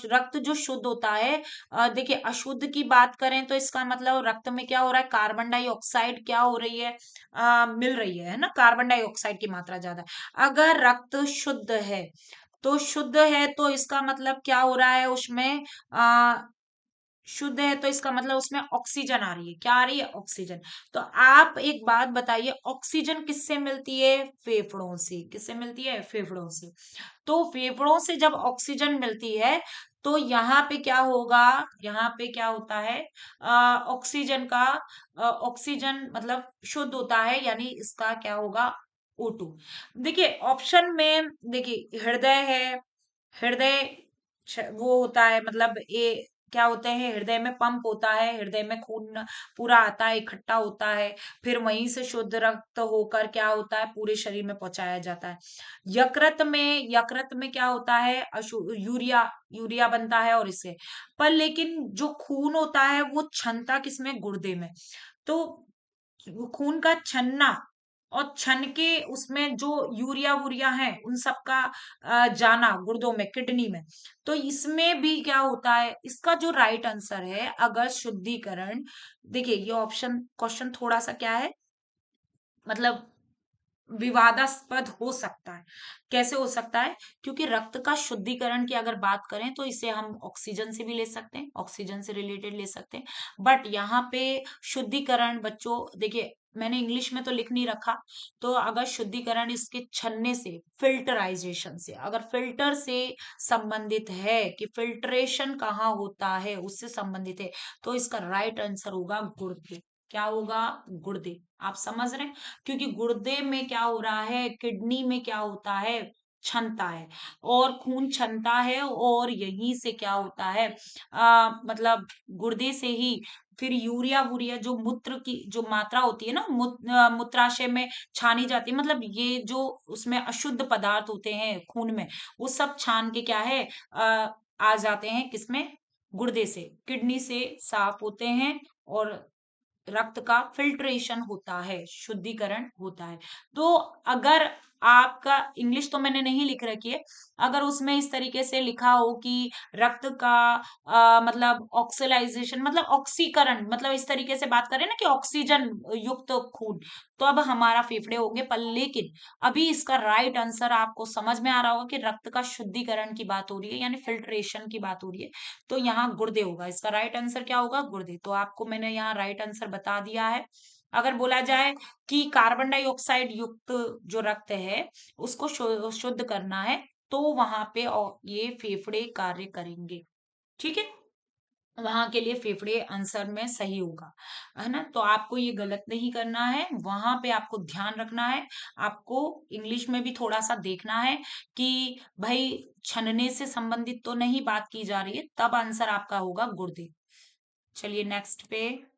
रक्त जो शुद्ध होता है, देखिए अशुद्ध की बात करें तो इसका मतलब रक्त में क्या हो रहा है, कार्बन डाइऑक्साइड क्या हो रही है, मिल रही है ना, कार्बन डाइऑक्साइड की मात्रा ज्यादा है। अगर रक्त शुद्ध है, तो शुद्ध है तो इसका मतलब क्या हो रहा है, उसमें शुद्ध है तो इसका मतलब उसमें ऑक्सीजन आ रही है। क्या आ रही है, ऑक्सीजन। तो आप एक बात बताइए, ऑक्सीजन किससे मिलती है, फेफड़ों से। किससे मिलती है, फेफड़ों से। तो फेफड़ों से जब ऑक्सीजन मिलती है, तो यहाँ पे क्या होगा, यहाँ पे क्या होता है, ऑक्सीजन का, ऑक्सीजन मतलब शुद्ध होता है, यानी इसका क्या होगा, O2। देखिए ऑप्शन में, देखिए हृदय है, हृदय वो होता है, मतलब ये क्या होते हैं, हृदय में पंप होता है, हृदय में खून पूरा आता है, इकट्ठा होता है, फिर वहीं से शुद्ध रक्त होकर क्या होता है, पूरे शरीर में पहुंचाया जाता है। यकृत में, यकृत में क्या होता है, यूरिया, यूरिया बनता है, और इससे पर लेकिन जो खून होता है वो क्षमता किसमें, गुर्दे में। तो वो खून का छन्ना, और छन के उसमें जो यूरिया वूरिया है उन सब का जाना गुर्दों में, किडनी में। तो इसमें भी क्या होता है, इसका जो राइट आंसर है, अगर शुद्धिकरण, देखिए ये ऑप्शन क्वेश्चन थोड़ा सा क्या है, मतलब विवादास्पद हो सकता है। कैसे हो सकता है, क्योंकि रक्त का शुद्धिकरण की अगर बात करें तो इसे हम ऑक्सीजन से भी ले सकते हैं, ऑक्सीजन से रिलेटेड ले सकते हैं। बट यहाँ पे शुद्धिकरण बच्चों, देखिए मैंने इंग्लिश में तो लिख नहीं रखा, तो अगर शुद्धिकरण इसके छन्ने से, फिल्टराइजेशन से, अगर फिल्टर से संबंधित है कि फिल्ट्रेशन कहाँ होता है उससे संबंधित है, तो इसका राइट आंसर होगा गुर्दे। क्या होगा, गुर्दे। आप समझ रहे हैं, क्योंकि गुर्दे में क्या हो रहा है, किडनी में क्या होता है, छनता है, और खून छनता है, और यहीं से क्या होता है, मतलब गुर्दे से ही फिर यूरिया वूरिया, जो मूत्र की जो मात्रा होती है ना, मूत्राशय में छानी जाती है, मतलब ये जो उसमें अशुद्ध पदार्थ होते हैं खून में, वो सब छान के क्या है, आ जाते हैं किसमें, गुर्दे से, किडनी से साफ होते हैं, और रक्त का फिल्ट्रेशन होता है, शुद्धिकरण होता है। तो अगर आपका, इंग्लिश तो मैंने नहीं लिख रखी है, अगर उसमें इस तरीके से लिखा हो कि रक्त का मतलब ऑक्सीलाइजेशन, मतलब ऑक्सीकरण, मतलब इस तरीके से बात करें ना कि ऑक्सीजन युक्त खून, तो अब हमारा फेफड़े होंगे। पर लेकिन अभी इसका राइट आंसर आपको समझ में आ रहा होगा कि रक्त का शुद्धिकरण की बात हो रही है, यानी फिल्ट्रेशन की बात हो रही है, तो यहाँ गुर्दे होगा। इसका राइट आंसर क्या होगा, गुर्दे। तो आपको मैंने यहाँ राइट आंसर बता दिया है। अगर बोला जाए कि कार्बन डाइऑक्साइड युक्त जो रक्त है उसको शुद्ध करना है, तो वहां पे ये फेफड़े कार्य करेंगे। ठीक है, वहां के लिए फेफड़े आंसर में सही होगा, है ना। तो आपको ये गलत नहीं करना है, वहां पे आपको ध्यान रखना है। आपको इंग्लिश में भी थोड़ा सा देखना है कि भाई छनने से संबंधित तो नहीं बात की जा रही है, तब आंसर आपका होगा गुर्दे। चलिए नेक्स्ट पे,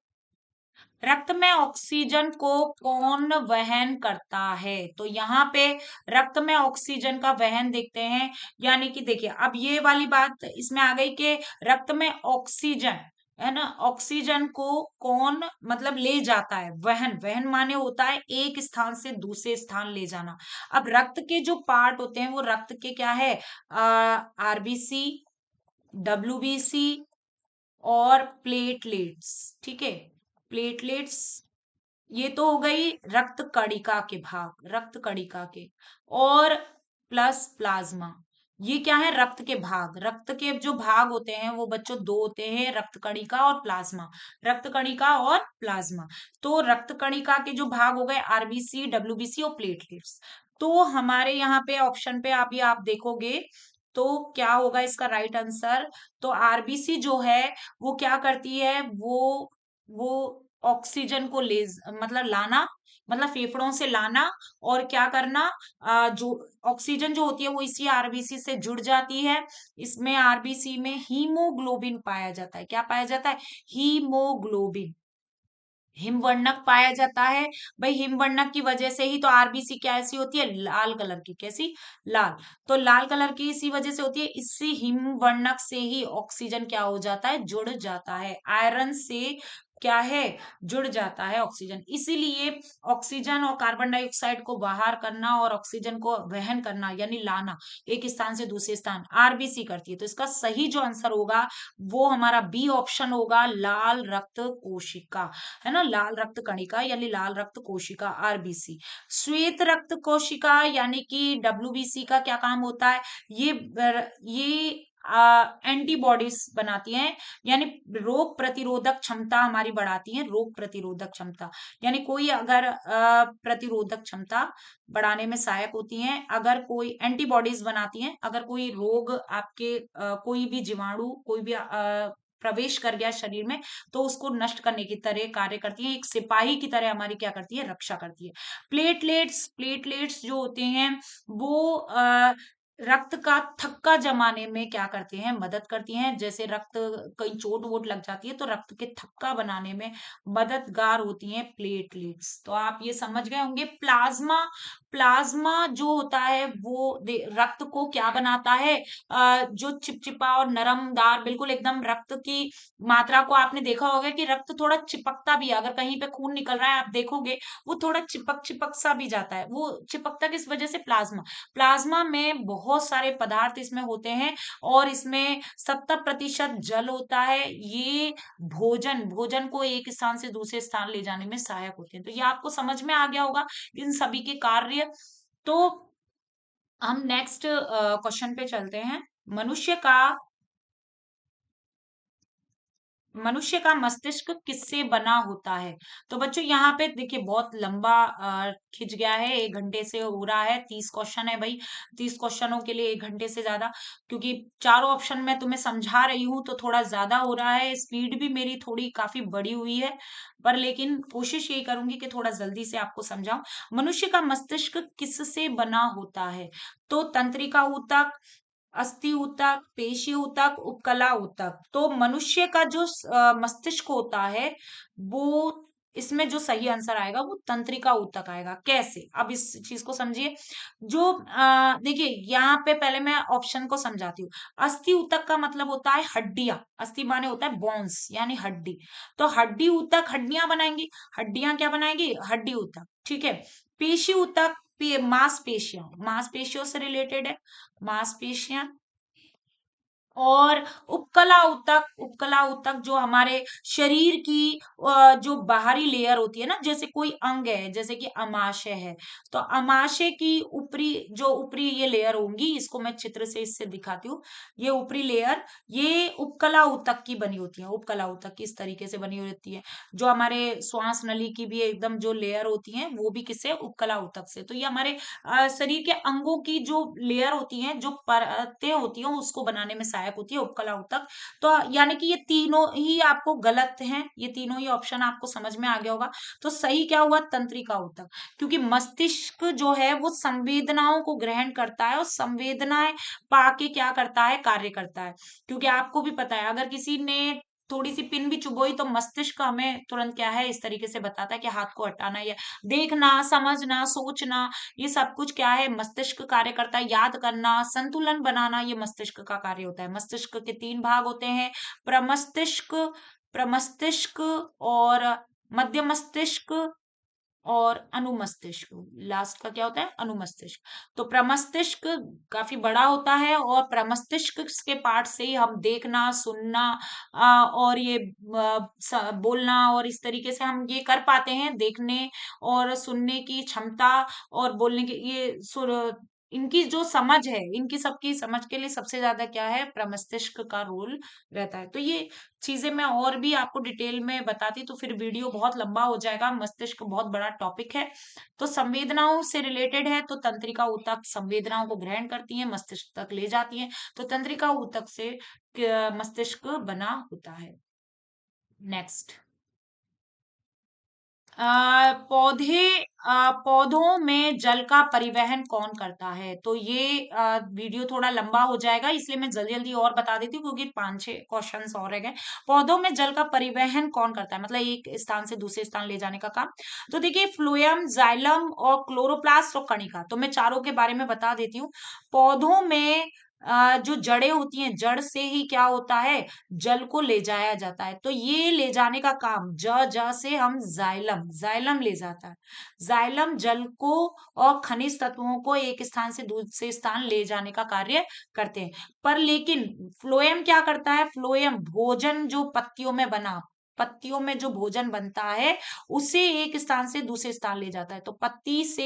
रक्त में ऑक्सीजन को कौन वहन करता है। तो यहाँ पे रक्त में ऑक्सीजन का वहन देखते हैं, यानी कि देखिए अब ये वाली बात इसमें आ गई कि रक्त में ऑक्सीजन, है ना। ऑक्सीजन को कौन मतलब ले जाता है, वहन, वहन माने होता है एक स्थान से दूसरे स्थान ले जाना। अब रक्त के जो पार्ट होते हैं वो रक्त के क्या है, आरबीसी, डब्ल्यूबीसी और प्लेटलेट्स, ठीक है। प्लेटलेट्स, ये तो हो गई रक्त कणिका के भाग, रक्त कणिका के। और प्लस प्लाज्मा, ये क्या है, रक्त के भाग। रक्त के जो भाग होते हैं वो बच्चों दो होते हैं, रक्त कणिका और प्लाज्मा। रक्त कणिका और प्लाज्मा। तो रक्त कणिका के जो भाग हो गए आरबीसी, डब्ल्यूबीसी और प्लेटलेट्स। तो हमारे यहाँ पे ऑप्शन पे अभी आप देखोगे तो क्या होगा इसका राइट आंसर। तो आरबीसी जो है वो क्या करती है, वो ऑक्सीजन को ले मतलब लाना, मतलब फेफड़ों से लाना, और क्या करना, जो ऑक्सीजन जो होती है वो इसी आरबीसी से जुड़ जाती है। इसमें आरबीसी में हीमोग्लोबिन पाया जाता है। क्या पाया जाता है, हीमोग्लोबिन, हिमवर्णक पाया जाता है। भाई हिमवर्णक की वजह से ही तो आरबीसी क्या ऐसी होती है, लाल कलर की, कैसी, लाल। तो लाल कलर की इसी वजह से होती है, इसी हिमवर्णक से ही ऑक्सीजन क्या हो जाता है, जुड़ जाता है, आयरन से क्या है, जुड़ जाता है ऑक्सीजन। इसीलिए ऑक्सीजन और कार्बन डाइऑक्साइड को बाहर करना और ऑक्सीजन को वहन करना यानी लाना एक स्थान से दूसरे स्थान आरबीसी करती है। तो इसका सही जो आंसर होगा वो हमारा बी ऑप्शन होगा, लाल रक्त कोशिका, है ना, लाल रक्त कणिका यानी लाल रक्त कोशिका, आरबीसी। श्वेत रक्त कोशिका यानी कि डब्ल्यूबीसी का क्या काम होता है, ये एंटीबॉडीज बनाती हैं, यानी रोग प्रतिरोधक क्षमता हमारी बढ़ाती है, रोग प्रतिरोधक क्षमता, यानी कोई अगर प्रतिरोधक क्षमता बढ़ाने में सहायक होती हैं, अगर कोई एंटीबॉडीज बनाती हैं, अगर कोई रोग आपके कोई भी जीवाणु कोई भी प्रवेश कर गया शरीर में, तो उसको नष्ट करने की तरह कार्य करती है, एक सिपाही की तरह हमारी क्या करती है, रक्षा करती है। प्लेटलेट्स, प्लेटलेट्स जो होते हैं वो रक्त का थक्का जमाने में क्या करते हैं, मदद करती हैं। जैसे रक्त कहीं चोट वोट लग जाती है तो रक्त के थक्का बनाने में मददगार होती हैं प्लेटलेट्स। तो आप ये समझ गए होंगे। प्लाज्मा, प्लाज्मा जो होता है वो रक्त को क्या बनाता है, जो चिपचिपा और नरमदार, बिल्कुल एकदम रक्त की मात्रा को आपने देखा होगा कि रक्त थोड़ा चिपकता भी है, अगर कहीं पे खून निकल रहा है आप देखोगे वो थोड़ा चिपक चिपक सा भी जाता है, वो चिपकता किस वजह से, प्लाज्मा। प्लाज्मा में बहुत सारे पदार्थ इसमें होते हैं और इसमें 70% जल होता है। ये भोजन, भोजन को एक स्थान से दूसरे स्थान ले जाने में सहायक होते हैं। तो ये आपको समझ में आ गया होगा इन सभी के कार्य। तो हम नेक्स्ट क्वेश्चन पे चलते हैं। मनुष्य का मनुष्य का मस्तिष्क किससे बना होता है। तो बच्चों यहाँ पे देखिए बहुत लंबा खिंच गया है, 1 घंटे से हो रहा है, 30 क्वेश्चन है भाई, 30 क्वेश्चनों के लिए 1 घंटे से ज्यादा, क्योंकि चारों ऑप्शन मैं तुम्हें समझा रही हूँ तो थोड़ा ज्यादा हो रहा है, स्पीड भी मेरी थोड़ी काफी बड़ी हुई है, पर लेकिन कोशिश यही करूंगी कि थोड़ा जल्दी से आपको समझाऊं। मनुष्य का मस्तिष्क किससे बना होता है, तो तंत्रिका ऊतक, अस्थि ऊतक, पेशी ऊतक, उपकला ऊतक। तो मनुष्य का जो मस्तिष्क होता है वो, इसमें जो सही आंसर आएगा वो तंत्रिका ऊतक आएगा। कैसे, अब इस चीज को समझिए। जो देखिए यहाँ पे पहले मैं ऑप्शन को समझाती हूँ। अस्थि ऊतक का मतलब होता है हड्डियां, अस्थि माने होता है बोन्स यानी हड्डी। तो हड्डी ऊतक हड्डियां बनाएंगी, हड्डियां क्या बनाएंगी, हड्डी ऊतक, ठीक है। पेशी ऊतक मांसपेशियां, मांसपेशियों से रिलेटेड है, मांसपेशियां। और उपकला ऊतक, उपकला ऊतक जो हमारे शरीर की जो बाहरी लेयर होती है ना, जैसे कोई अंग है, जैसे कि अमाशय है, तो अमाशय की ऊपरी जो ऊपरी ये लेयर होंगी, इसको मैं चित्र से इससे दिखाती हूँ। ये ऊपरी लेयर ये उपकला ऊतक की बनी होती है, उपकला ऊतक की इस तरीके से बनी होती है। जो हमारे श्वास नली की भी एकदम जो लेयर होती है वो भी किससे, उपकला ऊतक से। तो ये हमारे शरीर के अंगों की जो लेयर होती हैं, जो परतें होती हैं, उसको बनाने में सहायक होती है उपकला ऊतक। तो यानी कि ये तीनों ही आपको गलत हैं, ये तीनों ही ऑप्शन आपको समझ में आ गया होगा। तो सही क्या हुआ, तंत्रिका ऊतक, क्योंकि मस्तिष्क जो है वो संवेदनाओं को ग्रहण करता है और संवेदनाएं पाके क्या करता है, कार्य करता है। क्योंकि आपको भी पता है अगर किसी ने थोड़ी सी पिन भी चुभोई तो मस्तिष्क हमें तुरंत क्या है, इस तरीके से बताता है कि हाथ को हटाना या देखना, समझना, सोचना, ये सब कुछ क्या है, मस्तिष्क कार्य करता है। याद करना, संतुलन बनाना, ये मस्तिष्क का कार्य होता है। मस्तिष्क के 3 भाग होते हैं, प्रमस्तिष्क, प्रमस्तिष्क और मध्य मस्तिष्क और अनुमस्तिष्क। लास्ट का क्या होता है? अनुमस्तिष्क। तो प्रमस्तिष्क काफी बड़ा होता है और प्रमस्तिष्क के पार्ट से ही हम देखना, सुनना और ये बोलना और इस तरीके से हम ये कर पाते हैं। देखने और सुनने की क्षमता और बोलने की ये इनकी जो समझ है, इनकी सबकी समझ के लिए सबसे ज्यादा क्या है? प्रमस्तिष्क का रोल रहता है। तो ये चीजें मैं और भी आपको डिटेल में बताती तो फिर वीडियो बहुत लंबा हो जाएगा। मस्तिष्क बहुत बड़ा टॉपिक है। तो संवेदनाओं से रिलेटेड है। तो तंत्रिका ऊतक संवेदनाओं को ग्रहण करती है, मस्तिष्क तक ले जाती है। तो तंत्रिका ऊतक से मस्तिष्क बना होता है। नेक्स्ट, पौधे पौधों में जल का परिवहन कौन करता है? तो ये वीडियो थोड़ा लंबा हो जाएगा, इसलिए मैं जल्दी जल्दी और बता देती हूँ क्योंकि 5-6 क्वेश्चंस और रह गए। पौधों में जल का परिवहन कौन करता है? मतलब एक स्थान से दूसरे स्थान ले जाने का काम। तो देखिए, फ्लोएम, जाइलम और क्लोरोप्लास्ट और कणिका। तो मैं चारों के बारे में बता देती हूँ। पौधों में जो जड़ें होती हैं, जड़ से ही क्या होता है? जल को ले जाया जाता है। तो ये ले जाने का काम ज से हम जाइलम, जाइलम ले जाता है। जाइलम जल को और खनिज तत्वों को एक स्थान से दूसरे स्थान ले जाने का कार्य करते हैं। पर लेकिन फ्लोएम क्या करता है? फ्लोएम भोजन जो पत्तियों में बना, पत्तियों में जो भोजन बनता है उसे एक स्थान से दूसरे स्थान ले जाता है। तो पत्ती से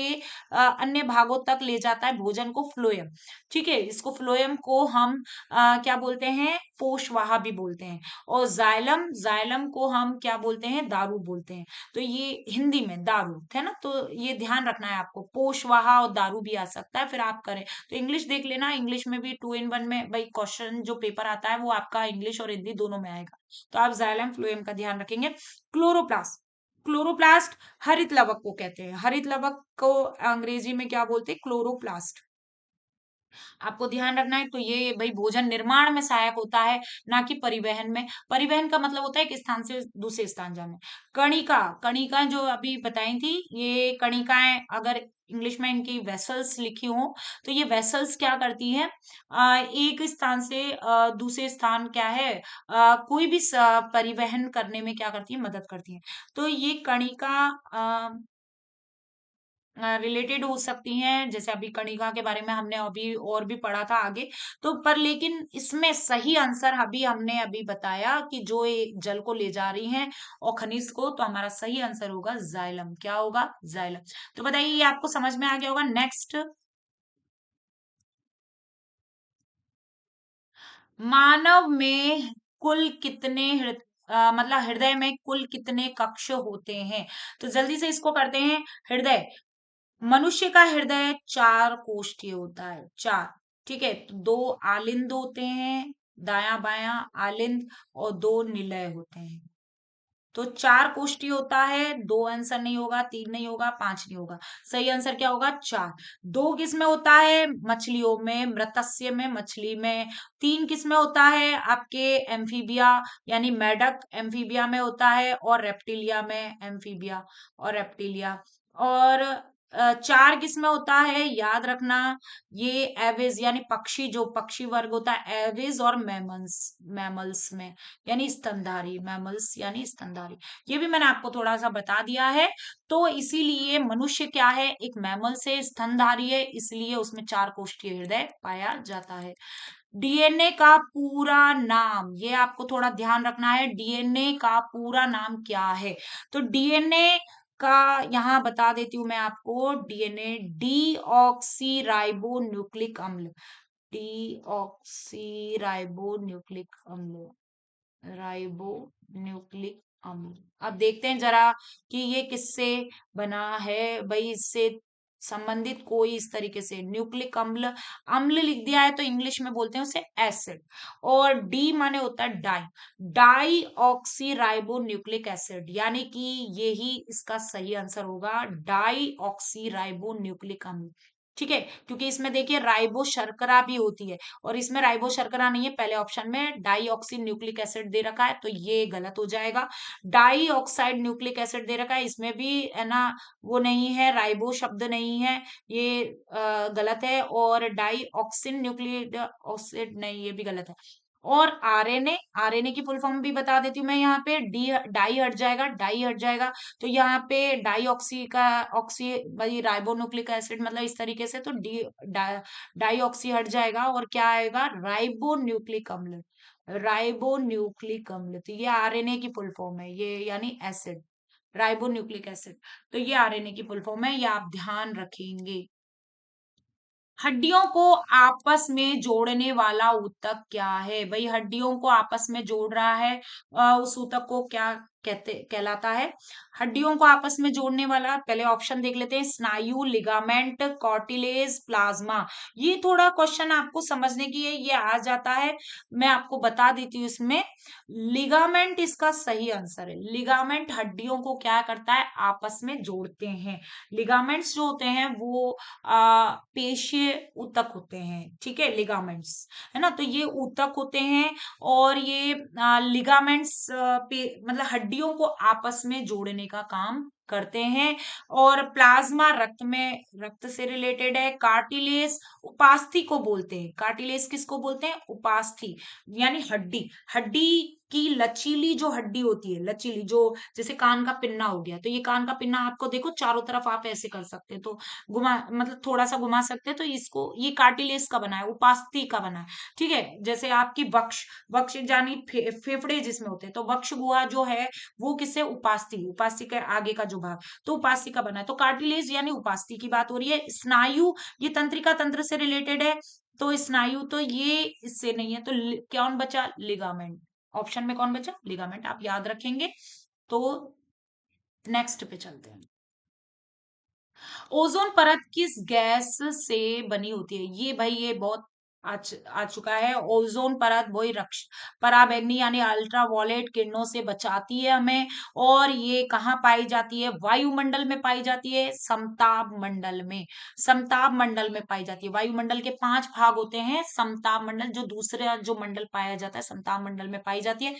अन्य भागों तक ले जाता है भोजन को फ्लोएम। ठीक है, इसको फ्लोएम को हम क्या बोलते हैं? पोषवाहा भी बोलते हैं। और जाइलम, जाइलम को हम क्या बोलते हैं? दारू बोलते हैं। तो ये हिंदी में दारू है ना। तो ये ध्यान रखना है आपको, पोषवाहा और दारू भी आ सकता है। फिर आप करें तो इंग्लिश देख लेना, इंग्लिश में भी 2 in 1 में भाई क्वेश्चन जो पेपर आता है वो आपका इंग्लिश और हिंदी दोनों में आएगा। तो आप जाइलम फ्लोएम का ध्यान रखेंगे। क्लोरोप्लास्ट, क्लोरोप्लास्ट हरित लवक को कहते हैं। हरित लवक को अंग्रेजी में क्या बोलते हैं? क्लोरोप्लास्ट। आपको ध्यान रखना है। तो ये भाई भोजन निर्माण में सहायक होता है, ना कि परिवहन में। परिवहन का मतलब होता है एक स्थान से दूसरे स्थान जाना। कणिका, कणिका जो अभी बताई थी, ये कणिकाएं अगर इंग्लिश में इनकी वेसल्स लिखी हो तो ये वेसल्स क्या करती हैं? एक स्थान से दूसरे स्थान क्या है? कोई भी परिवहन करने में क्या करती है? मदद करती है। तो ये कणिका रिलेटेड हो सकती हैं, जैसे अभी कणिका के बारे में हमने अभी और भी पढ़ा था आगे। तो पर लेकिन इसमें सही आंसर अभी हमने अभी बताया कि जो ये जल को ले जा रही हैं और खनिज को, तो हमारा सही आंसर होगा जाइलम। क्या होगा? जाइलम। तो बताइए, ये आपको समझ में आ गया होगा। नेक्स्ट, मानव में कुल कितने मतलब हृदय में कुल कितने कक्ष होते हैं? तो जल्दी से इसको करते हैं। हृदय, मनुष्य का हृदय 4 कोष्ठीय होता है, 4। ठीक है, तो 2 आलिंद होते हैं, दायां बायां आलिंद, और 2 निलय होते हैं। तो 4 कोष्ठी होता है। 2 आंसर नहीं होगा, 3 नहीं होगा, 5 नहीं होगा। सही आंसर क्या होगा? 4। 2 किस में होता है? मछलियों में, मृत्स्य में, मछली में। 3 किस में होता है? आपके एम्फीबिया यानी मेढक एम्फीबिया में होता है, और रेप्टिलिया में, एम्फीबिया और रेप्टिलिया। और 4 किस में होता है? याद रखना, ये एविज यानी पक्षी, जो पक्षी वर्ग होता है, एविज और मैमल्स, मैमल्स में यानी स्तनधारी, मैमल्स यानी स्तनधारी। ये भी मैंने आपको थोड़ा सा बता दिया है। तो इसीलिए मनुष्य क्या है? एक मैमल से स्तनधारी है, इसलिए उसमें 4 कोष्ठीय हृदय पाया जाता है। डीएनए का पूरा नाम, ये आपको थोड़ा ध्यान रखना है। डीएनए का पूरा नाम क्या है? तो डीएनए का यहाँ बता देती हूँ मैं आपको। DNA D oxy ribo nucleic अम्ल, डी ऑक्सी राइबो न्यूक्लिक अम्ल, राइबो न्यूक्लिक अम्ल। अब देखते हैं जरा कि ये किससे बना है। भाई इससे संबंधित कोई इस तरीके से न्यूक्लिक अम्ल, अम्ल लिख दिया है तो इंग्लिश में बोलते हैं उसे एसिड। और डी माने होता है di, deoxyribonucleic acid, यानी कि यही इसका सही आंसर होगा, डाई ऑक्सी राइबो न्यूक्लिक अम्ल। ठीक है, क्योंकि इसमें देखिए राइबो शर्करा भी होती है और इसमें राइबो शर्करा नहीं है। पहले ऑप्शन में डाई ऑक्सी न्यूक्लिक एसिड दे रखा है, तो ये गलत हो जाएगा। डाई ऑक्साइड न्यूक्लिक एसिड दे रखा है, इसमें भी है ना वो नहीं है, राइबो शब्द नहीं है, ये गलत है। और डाई ऑक्सिन न्यूक्लिक ऑक्साइड नहीं, ये भी गलत है। और आरएनए, आरएनए की फुल फॉर्म भी बता देती हूँ मैं यहाँ पे, डी डाई हट जाएगा, डाई हट जाएगा, तो यहाँ पे डाई ऑक्सी का ऑक्सी भाई राइबोन्यूक्लिक एसिड मतलब इस तरीके से, तो डाई ऑक्सी हट जाएगा और क्या आएगा, राइबोन्यूक्लिक अम्ल, राइबोन्यूक्लिक अम्ल। तो ये आरएनए की फुल फॉर्म है, ये यानी एसिड, राइबोन्यूक्लिक एसिड। तो ये आरएनए की फुल फॉर्म है, ये आप ध्यान रखेंगे। हड्डियों को आपस में जोड़ने वाला ऊतक क्या है? भाई हड्डियों को आपस में जोड़ रहा है, उस ऊतक को क्या कहलाता है? हड्डियों को आपस में जोड़ने वाला, पहले ऑप्शन देख लेते हैं, स्नायु, लिगामेंट, कार्टिलेज, प्लाज्मा। ये थोड़ा क्वेश्चन आपको समझने की है, ये आ जाता है, मैं आपको बता देती हूँ इसमें। लिगामेंट इसका सही आंसर है। लिगामेंट हड्डियों को क्या करता है, आपस में जोड़ते हैं। लिगामेंट्स जो होते हैं वो पेशीय ऊतक होते हैं, ठीक है, लिगामेंट्स, है ना, तो ये ऊतक होते हैं। और ये लिगामेंट्स मतलब हड्डियों को आपस में जोड़ने का काम करते हैं। और प्लाज्मा रक्त में, रक्त से रिलेटेड है। कार्टिलेज उपास्थि को बोलते हैं, कार्टिलेज किसको बोलते हैं, उपास्थि, यानी हड्डी, हड्डी की लचीली जो हड्डी होती है, लचीली जो, जैसे कान का पिन्ना हो गया, तो ये कान का पिन्ना आपको देखो चारों तरफ आप ऐसे कर सकते हैं, तो घुमा मतलब थोड़ा सा घुमा सकते हैं, तो इसको, ये कार्टिलेज का बना है, उपास्थि का बना है, ठीक है। जैसे आपकी वक्ष, वक्ष यानी फेफड़े जिसमें होते हैं, तो वक्ष गुहा जो है वो किससे, उपास्थि, उपास्थि के आगे का जो भाग, तो उपास्थि का बना है, तो कार्टिलेज यानी उपास्थि की बात हो रही है। स्नायु, ये तंत्रिका तंत्र से रिलेटेड है, तो स्नायु तो ये इससे नहीं है, तो कौन बचा, लिगामेंट। ऑप्शन में कौन बचा, लिगामेंट, आप याद रखेंगे। तो नेक्स्ट पे चलते हैं। ओजोन परत किस गैस से बनी होती है? ये भाई ये बहुत आ चुका है। ओजोन परत वही रक्ष पराबैंगनी यानी अल्ट्रावायलेट किरणों से बचाती है हमें। और ये कहाँ पाई जाती है, वायुमंडल में पाई जाती है, समताप मंडल में, समताप मंडल में पाई जाती है। वायुमंडल के 5 भाग होते हैं, समताप मंडल जो दूसरा जो मंडल पाया जाता है, समताप मंडल में पाई जाती है।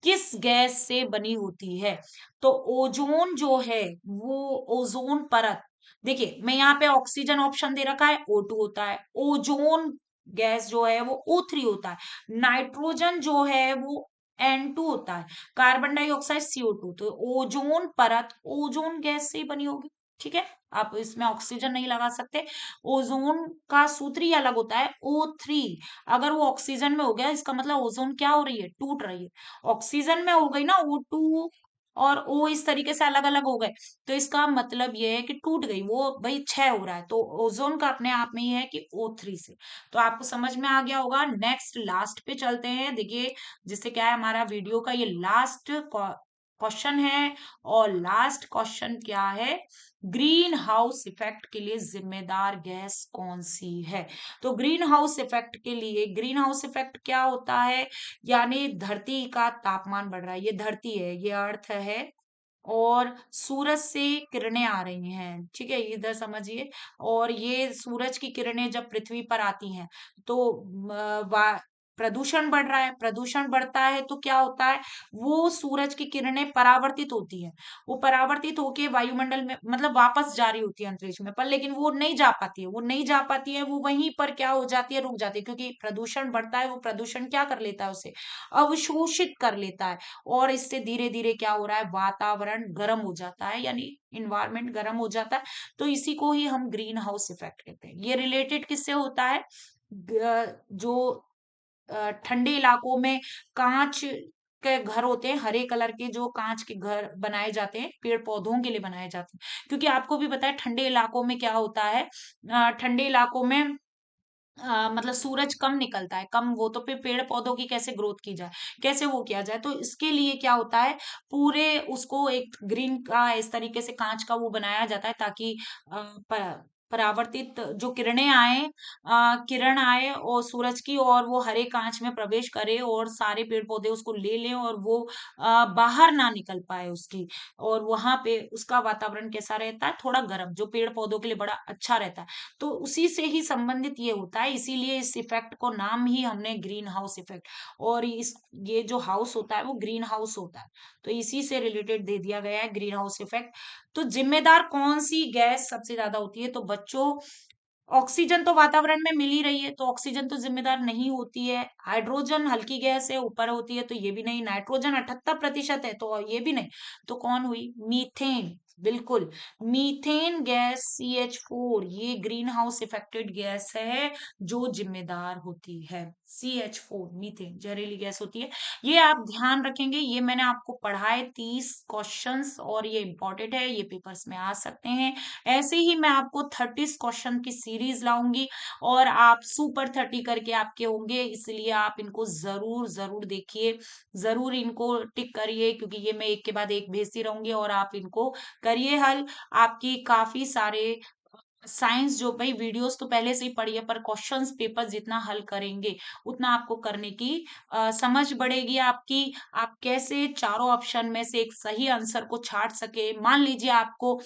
किस गैस से बनी होती है? तो ओजोन जो है वो, ओजोन परत, देखिए मैं यहाँ पे ऑक्सीजन ऑप्शन दे रखा है, O2 होता है। ओजोन गैस जो है वो O3 होता है। नाइट्रोजन जो है वो N2 होता है। Carbon dioxide CO2। तो ओजोन परत ओजोन गैस से ही बनी होगी, ठीक है। आप इसमें ऑक्सीजन नहीं लगा सकते। ओजोन का सूत्र ही अलग होता है, O3। अगर वो ऑक्सीजन में हो गया, इसका मतलब ओजोन क्या हो रही है, टूट रही है। ऑक्सीजन में हो गई ना O2 और O इस तरीके से अलग अलग हो गए, तो इसका मतलब ये है कि टूट गई वो, भाई क्षय हो रहा है। तो ओजोन का अपने आप में ही है कि O3 से। तो आपको समझ में आ गया होगा। नेक्स्ट लास्ट पे चलते हैं, देखिए जिससे क्या है, हमारा वीडियो का ये लास्ट क्वेश्चन है। और लास्ट क्वेश्चन क्या है, ग्रीन हाउस इफेक्ट के लिए जिम्मेदार गैस कौन सी है? तो ग्रीन हाउस इफेक्ट के लिए, ग्रीन हाउस इफेक्ट क्या होता है, यानी धरती का तापमान बढ़ रहा है, ये धरती है, ये अर्थ है, और सूरज से किरणें आ रही हैं, ठीक है, इधर समझिए। और ये सूरज की किरणें जब पृथ्वी पर आती हैं, तो प्रदूषण बढ़ रहा है, प्रदूषण बढ़ता है तो क्या होता है, वो सूरज की किरणें परावर्तित होती हैं, वो परावर्तित होके वायुमंडल में मतलब वापस जा रही होती है अंतरिक्ष में, पर लेकिन वो नहीं जा पाती है, वो नहीं जा पाती है, वो वहीं पर क्या हो जाती है, रुक जाती है, क्योंकि प्रदूषण बढ़ता है, वो प्रदूषण क्या कर लेता है, उसे अवशोषित कर लेता है। और इससे धीरे धीरे क्या हो रहा है, वातावरण गर्म हो जाता है, यानी इन्वायरमेंट गर्म हो जाता है। तो इसी को ही हम ग्रीन हाउस इफेक्ट कहते हैं। ये रिलेटेड किससे होता है, जो ठंडे इलाकों में कांच के घर होते हैं, हरे कलर के जो कांच के घर बनाए जाते हैं, पेड़ पौधों के लिए बनाए जाते हैं, क्योंकि आपको भी पता है ठंडे इलाकों में क्या होता है, ठंडे इलाकों में मतलब सूरज कम निकलता है, कम, वो तो फिर पेड़ पौधों की कैसे ग्रोथ की जाए, कैसे वो किया जाए, तो इसके लिए क्या होता है, पूरे उसको एक ग्रीन का इस तरीके से कांच का वो बनाया जाता है, ताकि परावर्तित जो किरणें आए, किरण आए और सूरज की, और वो हरे कांच में प्रवेश करे और सारे पेड़ पौधे उसको ले लें, और वो बाहर ना निकल पाए उसकी। और वहां पे उसका वातावरण कैसा रहता है, थोड़ा गर्म, जो पेड़ पौधों के लिए बड़ा अच्छा रहता है। तो उसी से ही संबंधित ये होता है, इसीलिए इस इफेक्ट को नाम ही हमने ग्रीन हाउस इफेक्ट, और इस ये जो हाउस होता है वो ग्रीन हाउस होता है, तो इसी से रिलेटेड दे दिया गया है ग्रीन हाउस इफेक्ट। तो जिम्मेदार कौन सी गैस सबसे ज्यादा होती है, तो बच्चों ऑक्सीजन तो वातावरण में मिल ही रही है, तो ऑक्सीजन तो जिम्मेदार नहीं होती है। हाइड्रोजन हल्की गैस है, ऊपर होती है, तो ये भी नहीं। नाइट्रोजन 78% है, तो ये भी नहीं। तो कौन हुई? मीथेन। बिल्कुल, मीथेन गैस CH4, ये ग्रीन हाउस इफेक्टेड गैस है जो जिम्मेदार होती है। CH4 मीथेन जहरीली गैस होती है। ये आप ध्यान रखेंगे, ये मैंने आपको पढ़ाए 30 क्वेश्चंस, और ये इंपॉर्टेंट है, ये पेपर्स में आ सकते हैं। ऐसे ही मैं आपको 30 क्वेश्चन की सीरीज लाऊंगी, और आप सुपर 30 करके आपके होंगे, इसलिए आप इनको जरूर जरूर देखिए, जरूर इनको टिक करिए, क्योंकि ये मैं एक के बाद एक भेजती रहूंगी, और आप इनको करिए हल। आपकी काफी सारे साइंस जो, भाई वीडियोस तो पहले से ही पढ़ी है, पर क्वेश्चंस पेपर जितना हल करेंगे उतना आपको करने की समझ बढ़ेगी आपकी। आप कैसे चारों ऑप्शन में से एक सही आंसर को छांट सके। मान लीजिए आपको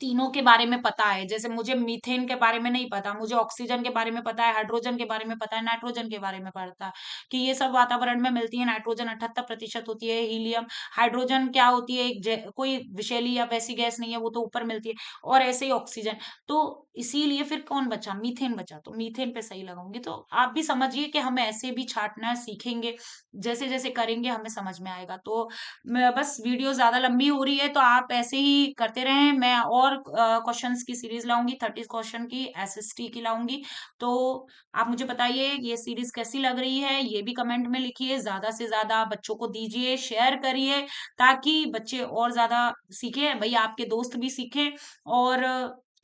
तीनों के बारे में पता है, जैसे मुझे मीथेन के बारे में नहीं पता, मुझे ऑक्सीजन के बारे में पता है, हाइड्रोजन के बारे में पता है, नाइट्रोजन के बारे में पता है कि ये सब वातावरण में मिलती है। नाइट्रोजन 78% होती है, हीलियम। हाइड्रोजन क्या होती है? कोई विषैली या वैसी गैस नहीं है, वो तो ऊपर मिलती है। और ऐसे ही ऑक्सीजन। तो इसीलिए फिर कौन बचा? मीथेन बचा, तो मीथेन पे सही लगाऊंगी। तो आप भी समझिए कि हमें ऐसे भी छांटना सीखेंगे, जैसे जैसे करेंगे हमें समझ में आएगा। तो मैं बस, वीडियो ज्यादा लंबी हो रही है, तो आप ऐसे ही करते रहें। मैं और क्वेश्चंस की सीरीज लाऊंगी, 30 क्वेश्चन की, SST की लाऊंगी। तो आप मुझे बताइए ये सीरीज कैसी लग रही है, ये भी कमेंट में लिखिए। ज्यादा से ज्यादा बच्चों को दीजिए, शेयर करिए, ताकि बच्चे और ज्यादा सीखें, भाई आपके दोस्त भी सीखें। और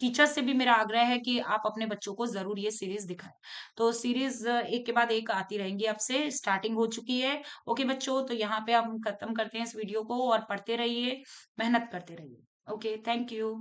टीचर से भी मेरा आग्रह है कि आप अपने बच्चों को जरूर ये सीरीज दिखाएं। तो सीरीज एक के बाद एक आती रहेंगी, अब से स्टार्टिंग हो चुकी है। ओके बच्चों, तो यहाँ पे हम खत्म करते हैं इस वीडियो को, और पढ़ते रहिए, मेहनत करते रहिए। Okay, thank you.